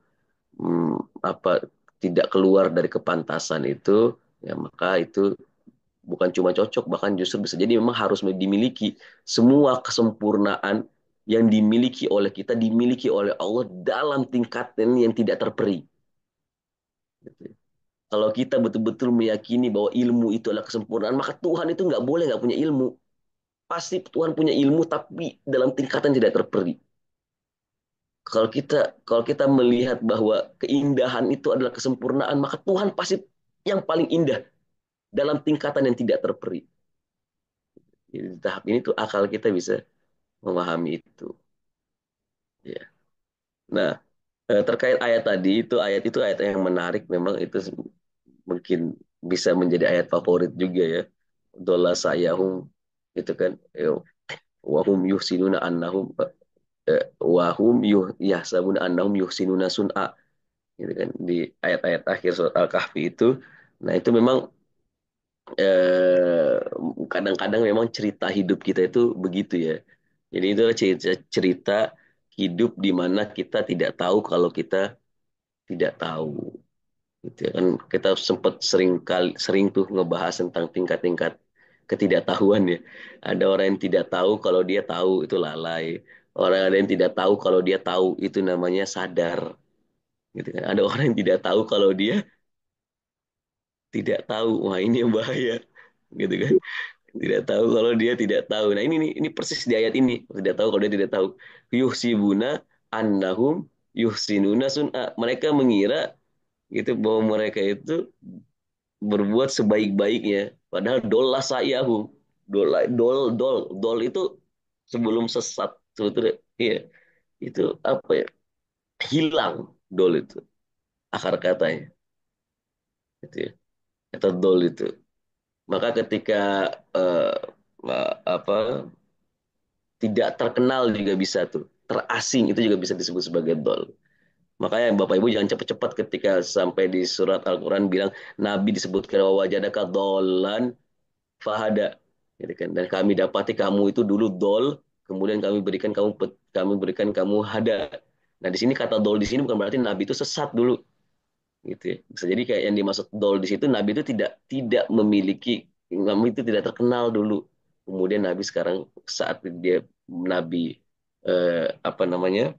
apa tidak keluar dari kepantasan itu, ya maka itu bukan cuma cocok, bahkan justru bisa jadi memang harus dimiliki. Semua kesempurnaan yang dimiliki oleh kita dimiliki oleh Allah dalam tingkatan yang tidak terperi. Gitu. Kalau kita betul-betul meyakini bahwa ilmu itu adalah kesempurnaan, maka Tuhan itu nggak boleh nggak punya ilmu. Pasti Tuhan punya ilmu, tapi dalam tingkatan tidak terperi. Kalau kita melihat bahwa keindahan itu adalah kesempurnaan, maka Tuhan pasti yang paling indah dalam tingkatan yang tidak terperi. Jadi, di tahap ini tuh akal kita bisa memahami itu. Ya. Nah, terkait ayat tadi itu ayat yang menarik, memang itu mungkin bisa menjadi ayat favorit juga ya. Dola sayahum itu kan, wahum yuhsinuna annahum wahum yahsabuna annahum yuhsinuna sun'a gitu kan di ayat-ayat akhir surat Al-Kahfi itu. Nah, itu memang eh, kadang-kadang memang cerita hidup kita itu begitu ya. Jadi itu adalah cerita hidup di mana kita tidak tahu kalau kita tidak tahu. Gitu ya kan kita sempat sering tuh ngebahas tentang tingkat-tingkat ketidaktahuan ya. Ada orang yang tidak tahu kalau dia tahu itu lalai. Orang ada yang tidak tahu kalau dia tahu itu namanya sadar. Gitu kan. Ada orang yang tidak tahu kalau dia tidak tahu. Wah, ini yang bahaya. Gitu kan. Tidak tahu kalau dia tidak tahu. Nah, ini persis di ayat ini. Tidak tahu kalau dia tidak tahu. Yuhsibuna annahum yuhsinuna sun'a. Mereka mengira gitu bahwa mereka itu berbuat sebaik-baiknya. Padahal dola sayahum. Dol itu sebelum sesat sebetulnya. Iya, itu apa ya? Hilang dol itu akar katanya. Gitu ya. Kata dol itu. Maka ketika eh, apa tidak terkenal juga bisa tuh, terasing itu juga bisa disebut sebagai dol. Makanya Bapak Ibu jangan cepat-cepat ketika sampai di surat Al-Quran bilang Nabi disebutkan wajadaka dolan fahada, gitu kan. Dan kami dapati kamu itu dulu dol, kemudian kami berikan kamu hada. Nah, di sini kata dol di sini bukan berarti Nabi itu sesat dulu, gitu ya. Bisa jadi kayak yang dimaksud dol di situ, Nabi itu tidak tidak memiliki, Nabi itu tidak terkenal dulu. Kemudian Nabi sekarang saat dia Nabi apa namanya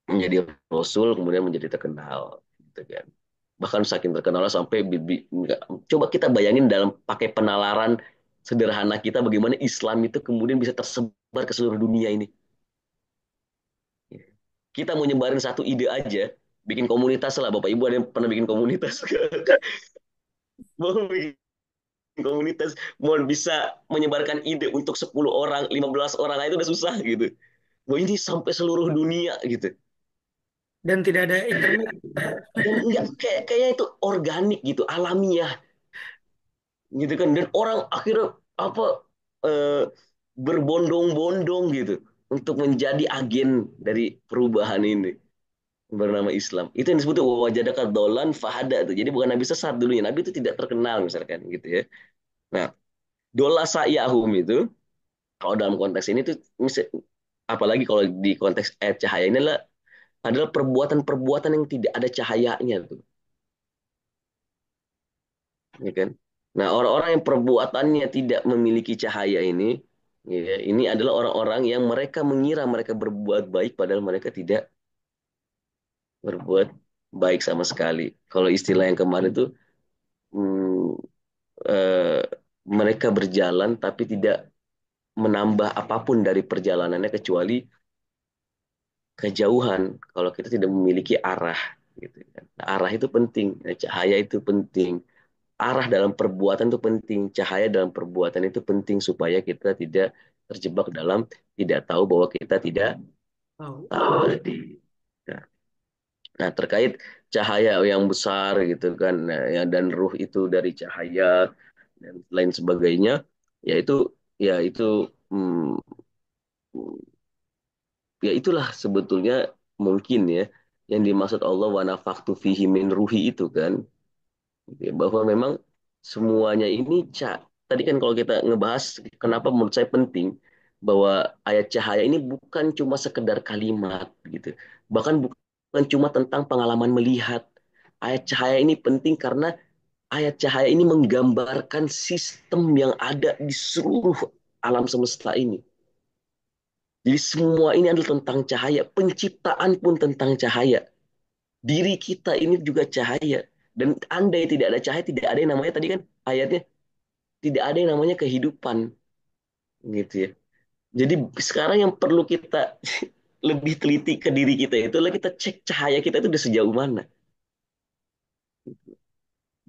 menjadi Rasul, kemudian menjadi terkenal, gitu kan. Bahkan saking terkenalnya sampai coba kita bayangin dalam pakai penalaran sederhana kita bagaimana Islam itu kemudian bisa tersebar ke seluruh dunia ini. Kita mau nyebarin satu ide aja, bikin komunitas lah. Bapak Ibu ada yang pernah bikin komunitas? Mau bikin komunitas, mau bisa menyebarkan ide untuk 10 orang, 15 orang itu udah susah gitu. Wah, ini sampai seluruh dunia gitu. Dan tidak ada internet. Dan enggak kayaknya itu organik gitu, alamiah gitu kan. Dan orang akhirnya apa eh, berbondong-bondong gitu untuk menjadi agen dari perubahan ini bernama Islam. Itu yang disebut wajadaka dolan fahada tuh. Jadi bukan Nabi sesat dulunya. Nabi itu tidak terkenal misalkan gitu ya. Nah, dola sa'yahum itu kalau dalam konteks ini tuh apalagi kalau di konteks ayat cahaya ini adalah perbuatan-perbuatan yang tidak ada cahayanya tuh, ya kan? Nah, orang-orang yang perbuatannya tidak memiliki cahaya ini, ya, ini adalah orang-orang yang mereka mengira mereka berbuat baik padahal mereka tidak berbuat baik sama sekali. Kalau istilah yang kemarin itu hmm, eh, mereka berjalan tapi tidak menambah apapun dari perjalanannya kecuali kejauhan kalau kita tidak memiliki arah gitu kan. Nah, arah itu penting, nah, cahaya itu penting. Arah dalam perbuatan itu penting, cahaya dalam perbuatan itu penting supaya kita tidak terjebak dalam tidak tahu bahwa kita tidak Tahu. tahu tadi. Nah, nah, terkait cahaya yang besar gitu kan, nah, ya, dan ruh itu dari cahaya dan lain sebagainya, yaitu itu hmm, ya itulah sebetulnya mungkin ya yang dimaksud Allah wa nafaktu fihi min ruhi itu kan. Gitu ya, bahwa memang semuanya ini tadi kan kalau kita ngebahas kenapa menurut saya penting bahwa ayat cahaya ini bukan cuma sekedar kalimat gitu. Bahkan bukan cuma tentang pengalaman melihat. Ayat cahaya ini penting karena ayat cahaya ini menggambarkan sistem yang ada di seluruh alam semesta ini. Jadi semua ini adalah tentang cahaya. Penciptaan pun tentang cahaya. Diri kita ini juga cahaya. Dan andai tidak ada cahaya, tidak ada yang namanya tadi kan ayatnya, tidak ada yang namanya kehidupan. Gitu ya. Jadi sekarang yang perlu kita lebih teliti ke diri kita itu adalah kita cek cahaya kita itu udah sejauh mana.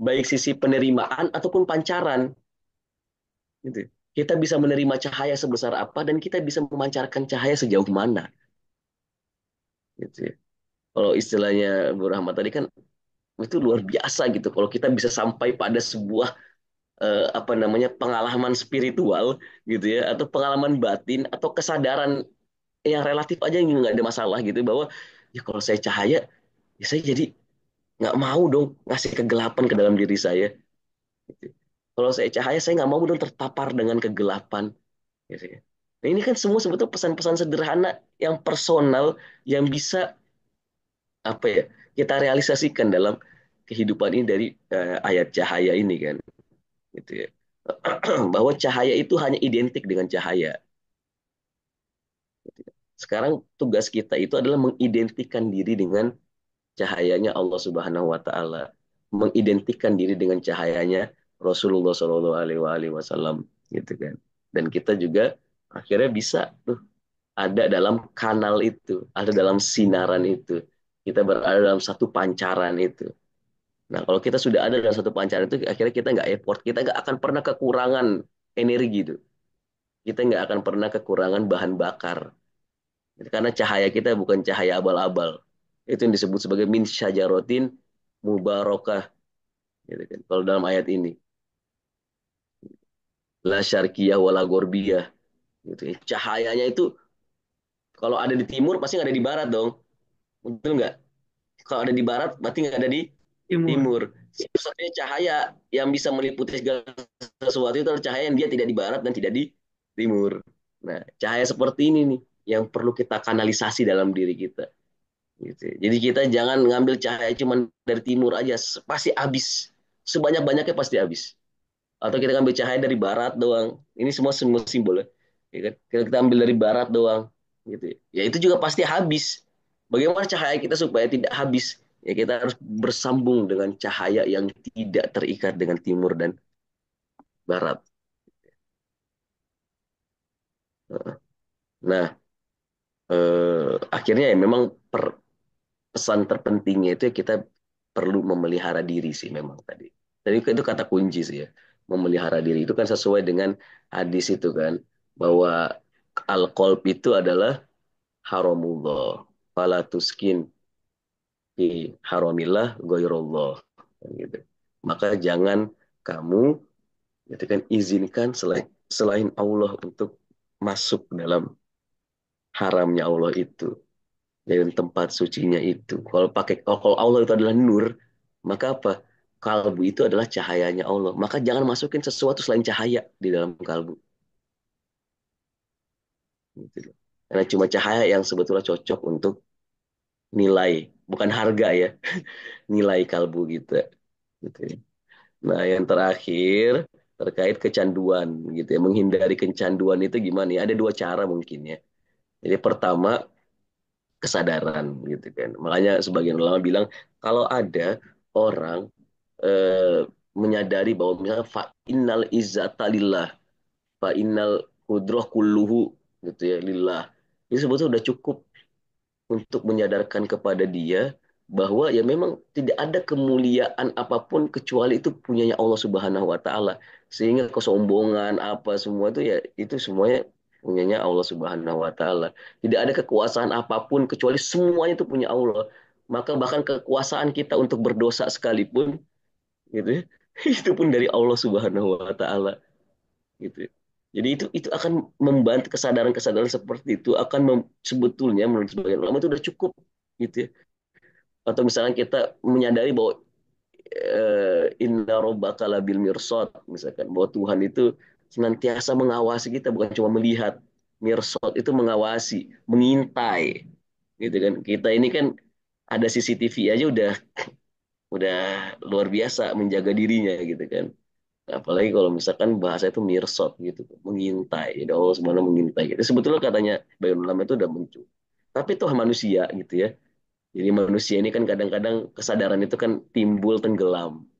Baik sisi penerimaan ataupun pancaran. Gitu. Kita bisa menerima cahaya sebesar apa dan kita bisa memancarkan cahaya sejauh mana. Gitu ya. Kalau istilahnya Bu Rahmat tadi kan itu luar biasa gitu. Kalau kita bisa sampai pada sebuah apa namanya pengalaman spiritual gitu ya, atau pengalaman batin atau kesadaran yang relatif aja yang nggak ada masalah gitu bahwa ya kalau saya cahaya ya saya jadi nggak mau dong ngasih kegelapan ke dalam diri saya. Gitu. Kalau saya cahaya saya nggak mau dong terpapar dengan kegelapan. Gitu ya. Nah ini kan semua sebetulnya pesan-pesan sederhana yang personal yang bisa apa ya kita realisasikan dalam kehidupan ini dari ayat cahaya ini kan gitu ya. Bahwa cahaya itu hanya identik dengan cahaya. Sekarang tugas kita itu adalah mengidentikan diri dengan cahayanya Allah Subhanahu wa taala, mengidentikan diri dengan cahayanya Rasulullah Shallallahu alaihi wasallam gitu kan. Dan kita juga akhirnya bisa tuh ada dalam kanal itu, ada dalam sinaran itu. Kita berada dalam satu pancaran itu. Nah, kalau kita sudah ada dalam satu pancaran itu, akhirnya kita nggak effort, kita nggak akan pernah kekurangan energi itu. Kita nggak akan pernah kekurangan bahan bakar. Karena cahaya kita bukan cahaya abal-abal. Itu yang disebut sebagai min syajaratin mubarakah. Gitu kan. Kalau dalam ayat ini. La syarqiyah wala gorbiyah. Gitu ya. Cahayanya itu kalau ada di timur pasti nggak ada di barat dong. Betul nggak? Kalau ada di barat berarti nggak ada di Timur. timur. Satu-satunya cahaya yang bisa meliputi segala sesuatu itu adalah cahaya yang dia tidak di barat dan tidak di timur. Nah, cahaya seperti ini nih yang perlu kita kanalisasi dalam diri kita. Gitu. Jadi kita jangan ngambil cahaya cuma dari timur aja, pasti habis. Sebanyak-banyaknya pasti habis. Atau kita ngambil cahaya dari barat doang. Ini semua semua simbol ya. Ya kan? Kita ambil dari barat doang, gitu. Ya itu juga pasti habis. Bagaimana cahaya kita supaya tidak habis? Ya kita harus bersambung dengan cahaya yang tidak terikat dengan timur dan barat. Nah, akhirnya ya memang pesan terpentingnya itu ya kita perlu memelihara diri sih memang tadi. Tadi itu kata kunci sih ya. Memelihara diri itu kan sesuai dengan hadis itu kan bahwa al-qalb itu adalah haramullah. Fala tuskin fi haramillah ghairullah. Gitu. Maka jangan kamu gitu kan izinkan selain Allah untuk masuk dalam haramnya Allah itu. Dan tempat sucinya itu. Kalau Allah itu adalah nur, maka apa? Kalbu itu adalah cahayanya Allah. Maka jangan masukin sesuatu selain cahaya di dalam kalbu. Gitu loh. Karena cuma cahaya yang sebetulnya cocok untuk nilai, bukan harga ya, nilai kalbu gitu. Gitu ya. Nah, yang terakhir terkait kecanduan gitu ya. Menghindari kecanduan itu gimana ya? Ada dua cara mungkin ya. Jadi pertama kesadaran gitu kan. Makanya sebagian ulama bilang kalau ada orang eh, menyadari bahwa misalnya fa innal izzata lillah, fa innal kudroh kulluhu gitu ya lillah. Ini sebetulnya udah cukup untuk menyadarkan kepada dia bahwa ya memang tidak ada kemuliaan apapun kecuali itu punyanya Allah Subhanahu wa taala. Sehingga kesombongan apa semua itu ya itu semuanya punyanya Allah Subhanahu wa taala. Tidak ada kekuasaan apapun kecuali semuanya itu punya Allah. Maka bahkan kekuasaan kita untuk berdosa sekalipun gitu ya, itu pun dari Allah Subhanahu wa taala gitu. Jadi itu akan membantu kesadaran-kesadaran seperti itu akan sebetulnya menurut sebagian ulama itu udah cukup gitu ya. Atau misalnya kita menyadari bahwa inna rabbaka labil mirsad misalkan bahwa Tuhan itu senantiasa mengawasi kita bukan cuma melihat. Mirsad itu mengawasi, mengintai gitu kan. Kita ini kan ada CCTV aja udah luar biasa menjaga dirinya gitu kan. Apalagi kalau misalkan bahasa itu mirsot gitu, mengintai. Jadi Allah sebenarnya mengintai. Gitu. Sebetulnya katanya Bayan Ulama itu udah muncul. Tapi toh manusia gitu ya. Jadi manusia ini kan kadang-kadang kesadaran itu kan timbul tenggelam.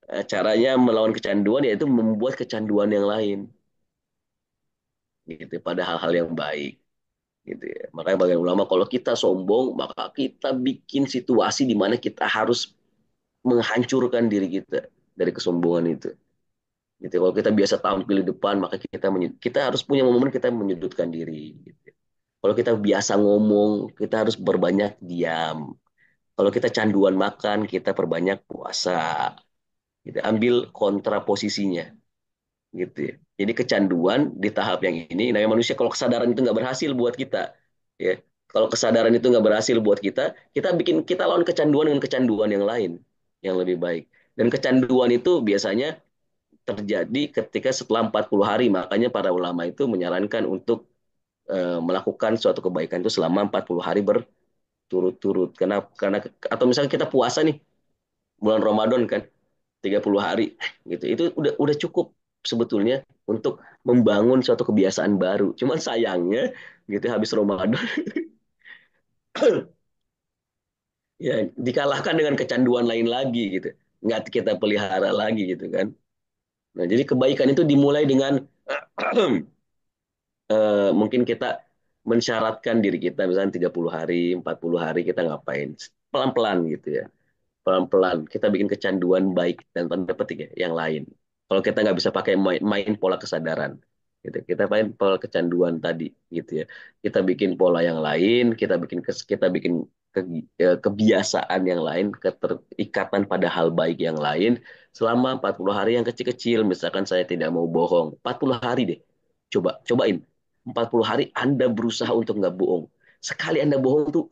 Caranya melawan kecanduan yaitu membuat kecanduan yang lain gitu pada hal-hal yang baik gitu ya. Makanya bagian ulama kalau kita sombong maka kita bikin situasi di mana kita harus menghancurkan diri kita dari kesombongan itu. Gitu. Kalau kita biasa tampil di depan, maka kita harus punya momen kita menyudutkan diri. Gitu. Kalau kita biasa ngomong, kita harus berbanyak diam. Kalau kita canduan makan, kita perbanyak puasa. Gitu. Ambil kontraposisinya. Gitu. Ya. Jadi kecanduan di tahap yang ini, namanya manusia kalau kesadaran itu nggak berhasil buat kita, ya. Kalau kesadaran itu nggak berhasil buat kita lawan kecanduan dengan kecanduan yang lain, yang lebih baik. Dan kecanduan itu biasanya terjadi ketika setelah 40 hari. Makanya para ulama itu menyarankan untuk melakukan suatu kebaikan itu selama 40 hari berturut-turut. Karena atau misalnya kita puasa nih bulan Ramadan kan 30 hari gitu. Itu udah cukup sebetulnya untuk membangun suatu kebiasaan baru. Cuman sayangnya gitu habis Ramadan ya dikalahkan dengan kecanduan lain lagi gitu. Nggak kita pelihara lagi gitu kan. Nah, jadi kebaikan itu dimulai dengan mungkin kita mensyaratkan diri kita misalnya 30 hari, 40 hari kita ngapain. Pelan-pelan gitu ya. Pelan-pelan kita bikin kecanduan baik dan tanda petik ya, yang lain. Kalau kita nggak bisa pakai main pola kesadaran, gitu. Kita main pola kecanduan tadi, gitu ya. Kita bikin pola yang lain, kita bikin kebiasaan yang lain, keterikatan pada hal baik yang lain selama 40 hari yang kecil-kecil. Misalkan saya tidak mau bohong, 40 hari deh. Cobain. 40 hari Anda berusaha untuk nggak bohong. Sekali Anda bohong tuh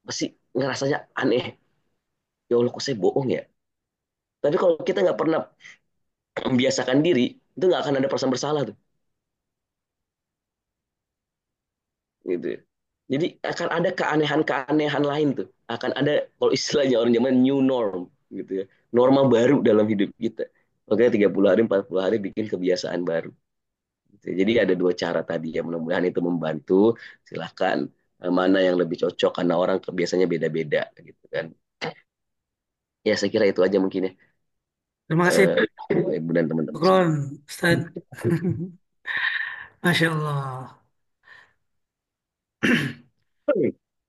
pasti ngerasanya aneh. Ya Allah kok saya bohong ya. Tapi kalau kita nggak pernah membiasakan diri, itu nggak akan ada perasaan bersalah tuh. Gitu. Jadi akan ada keanehan-keanehan lain tuh. Akan ada, kalau istilahnya orang zaman, new norm gitu ya. Norma baru dalam hidup kita. Oke, 30 hari, 40 hari bikin kebiasaan baru. Gitu. Jadi ada dua cara tadi ya, mudah-mudahan itu membantu. Silahkan mana yang lebih cocok karena orang biasanya beda-beda gitu kan. Ya saya kira itu aja mungkin ya. Terima kasih Eh, Ibu dan teman-teman semua. Bukron, Ustaz. Masya Allah.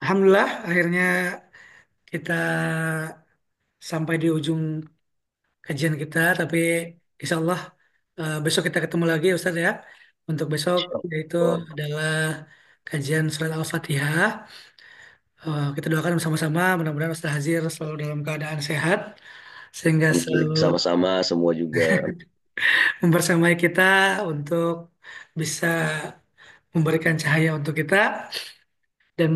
Alhamdulillah, akhirnya kita sampai di ujung kajian kita, tapi insya Allah besok kita ketemu lagi Ustaz ya. Untuk besok yaitu Oh, adalah kajian surat Al-Fatihah. Kita doakan bersama-sama, mudah-mudahan Ustaz Hazir selalu dalam keadaan sehat, sehingga selalu sama-sama semua juga. membersamai kita untuk bisa memberikan cahaya untuk kita. Dan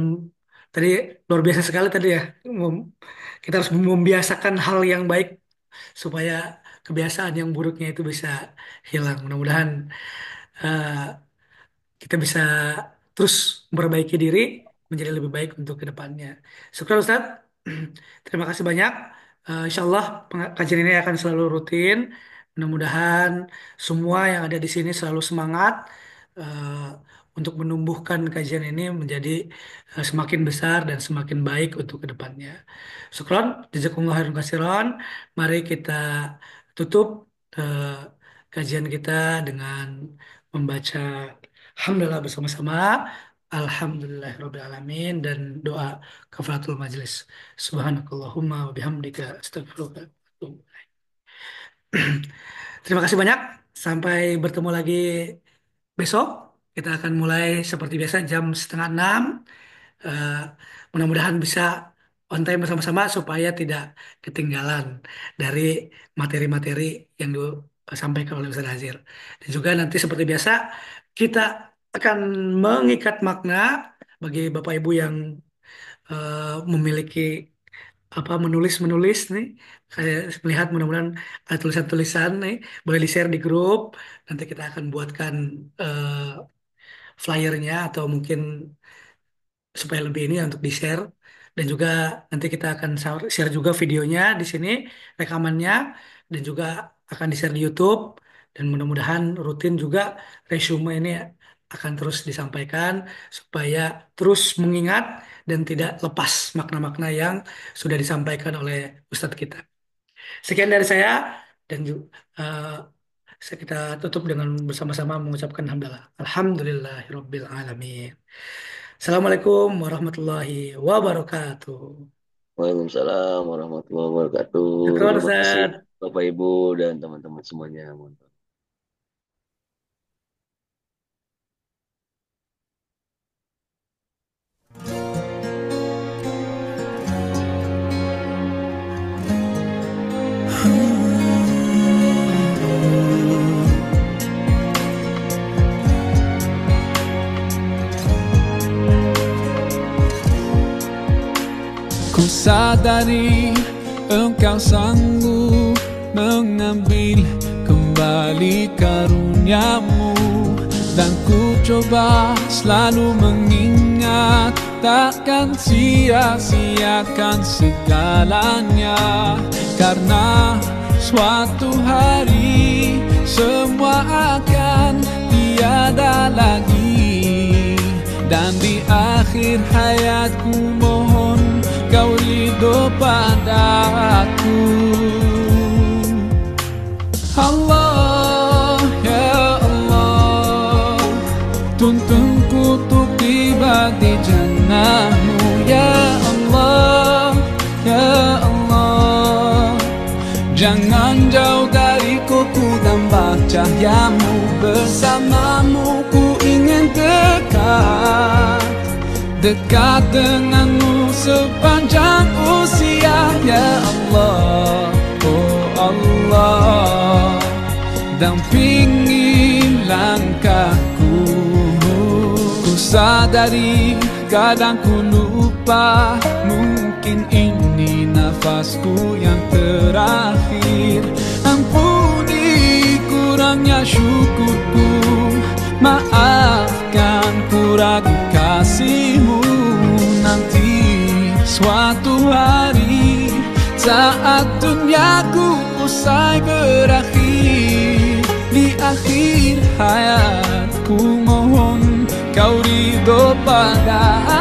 tadi luar biasa sekali tadi ya, Mem- kita harus membiasakan hal yang baik supaya kebiasaan yang buruknya itu bisa hilang. Mudah-mudahan eh, kita bisa terus memperbaiki diri menjadi lebih baik untuk ke depannya. Syukur Ustaz. Terima kasih banyak. Insya Allah kajian ini akan selalu rutin. Mudah-mudahan semua yang ada di sini selalu semangat eh, untuk menumbuhkan kajian ini menjadi semakin besar dan semakin baik untuk ke depannya. Syukron, jazakumullah khairan katsiran. Mari kita tutup eh, kajian kita dengan membaca Alhamdulillah bersama-sama. Alhamdulillahirabbil alamin dan doa kafaratul majelis. Subhanakallahumma wa bihamdika astaghfiruka wa atubu ilaik. Terima kasih banyak. Sampai bertemu lagi besok. Kita akan mulai seperti biasa jam 5:30. Eh, Mudah-mudahan bisa on time bersama-sama supaya tidak ketinggalan dari materi-materi yang disampaikan oleh Ustaz Hazir. Dan juga nanti seperti biasa kita akan mengikat makna bagi Bapak Ibu yang memiliki apa menulis-menulis nih. Saya melihat mudah-mudahan ada tulisan-tulisan nih boleh di-share di grup. Nanti kita akan buatkan flyernya atau mungkin supaya lebih ini ya untuk di-share dan juga nanti kita akan share juga videonya di sini rekamannya dan juga akan di-share di YouTube dan mudah-mudahan rutin juga resume ini akan terus disampaikan supaya terus mengingat dan tidak lepas makna-makna yang sudah disampaikan oleh Ustadz kita. Sekian dari saya dan juga kita tutup dengan bersama-sama mengucapkan hamdalah. Alhamdulillahirabbil alamin. Assalamualaikum warahmatullahi wabarakatuh. Waalaikumsalam warahmatullahi wabarakatuh. Syukur, Terima kasih Ustaz. Bapak Ibu dan teman-teman semuanya. Ku sadari engkau sanggup mengambil kembali karuniamu, dan ku coba selalu mengingat takkan sia-siakan segalanya, karena suatu hari semua akan tiada lagi, dan di akhir hayatku mohon kau ridho padaku. Allah, ya Allah, tuntunku untuk tiba di jannahmu. Ya Allah, ya Allah, jangan jauh dariku, ku tambah cahayamu. Bersamamu ku ingin dekat denganmu sepanjang usia. Ya Allah, oh Allah, dampingi langkahku. Ku sadari kadang ku lupa, mungkin ini nafasku yang terakhir. Ampuni kurangnya syukurku, maafkan ku ragu kasihmu. Suatu hari saat duniaku usai berakhir, di akhir hayatku mohon kau ridho pada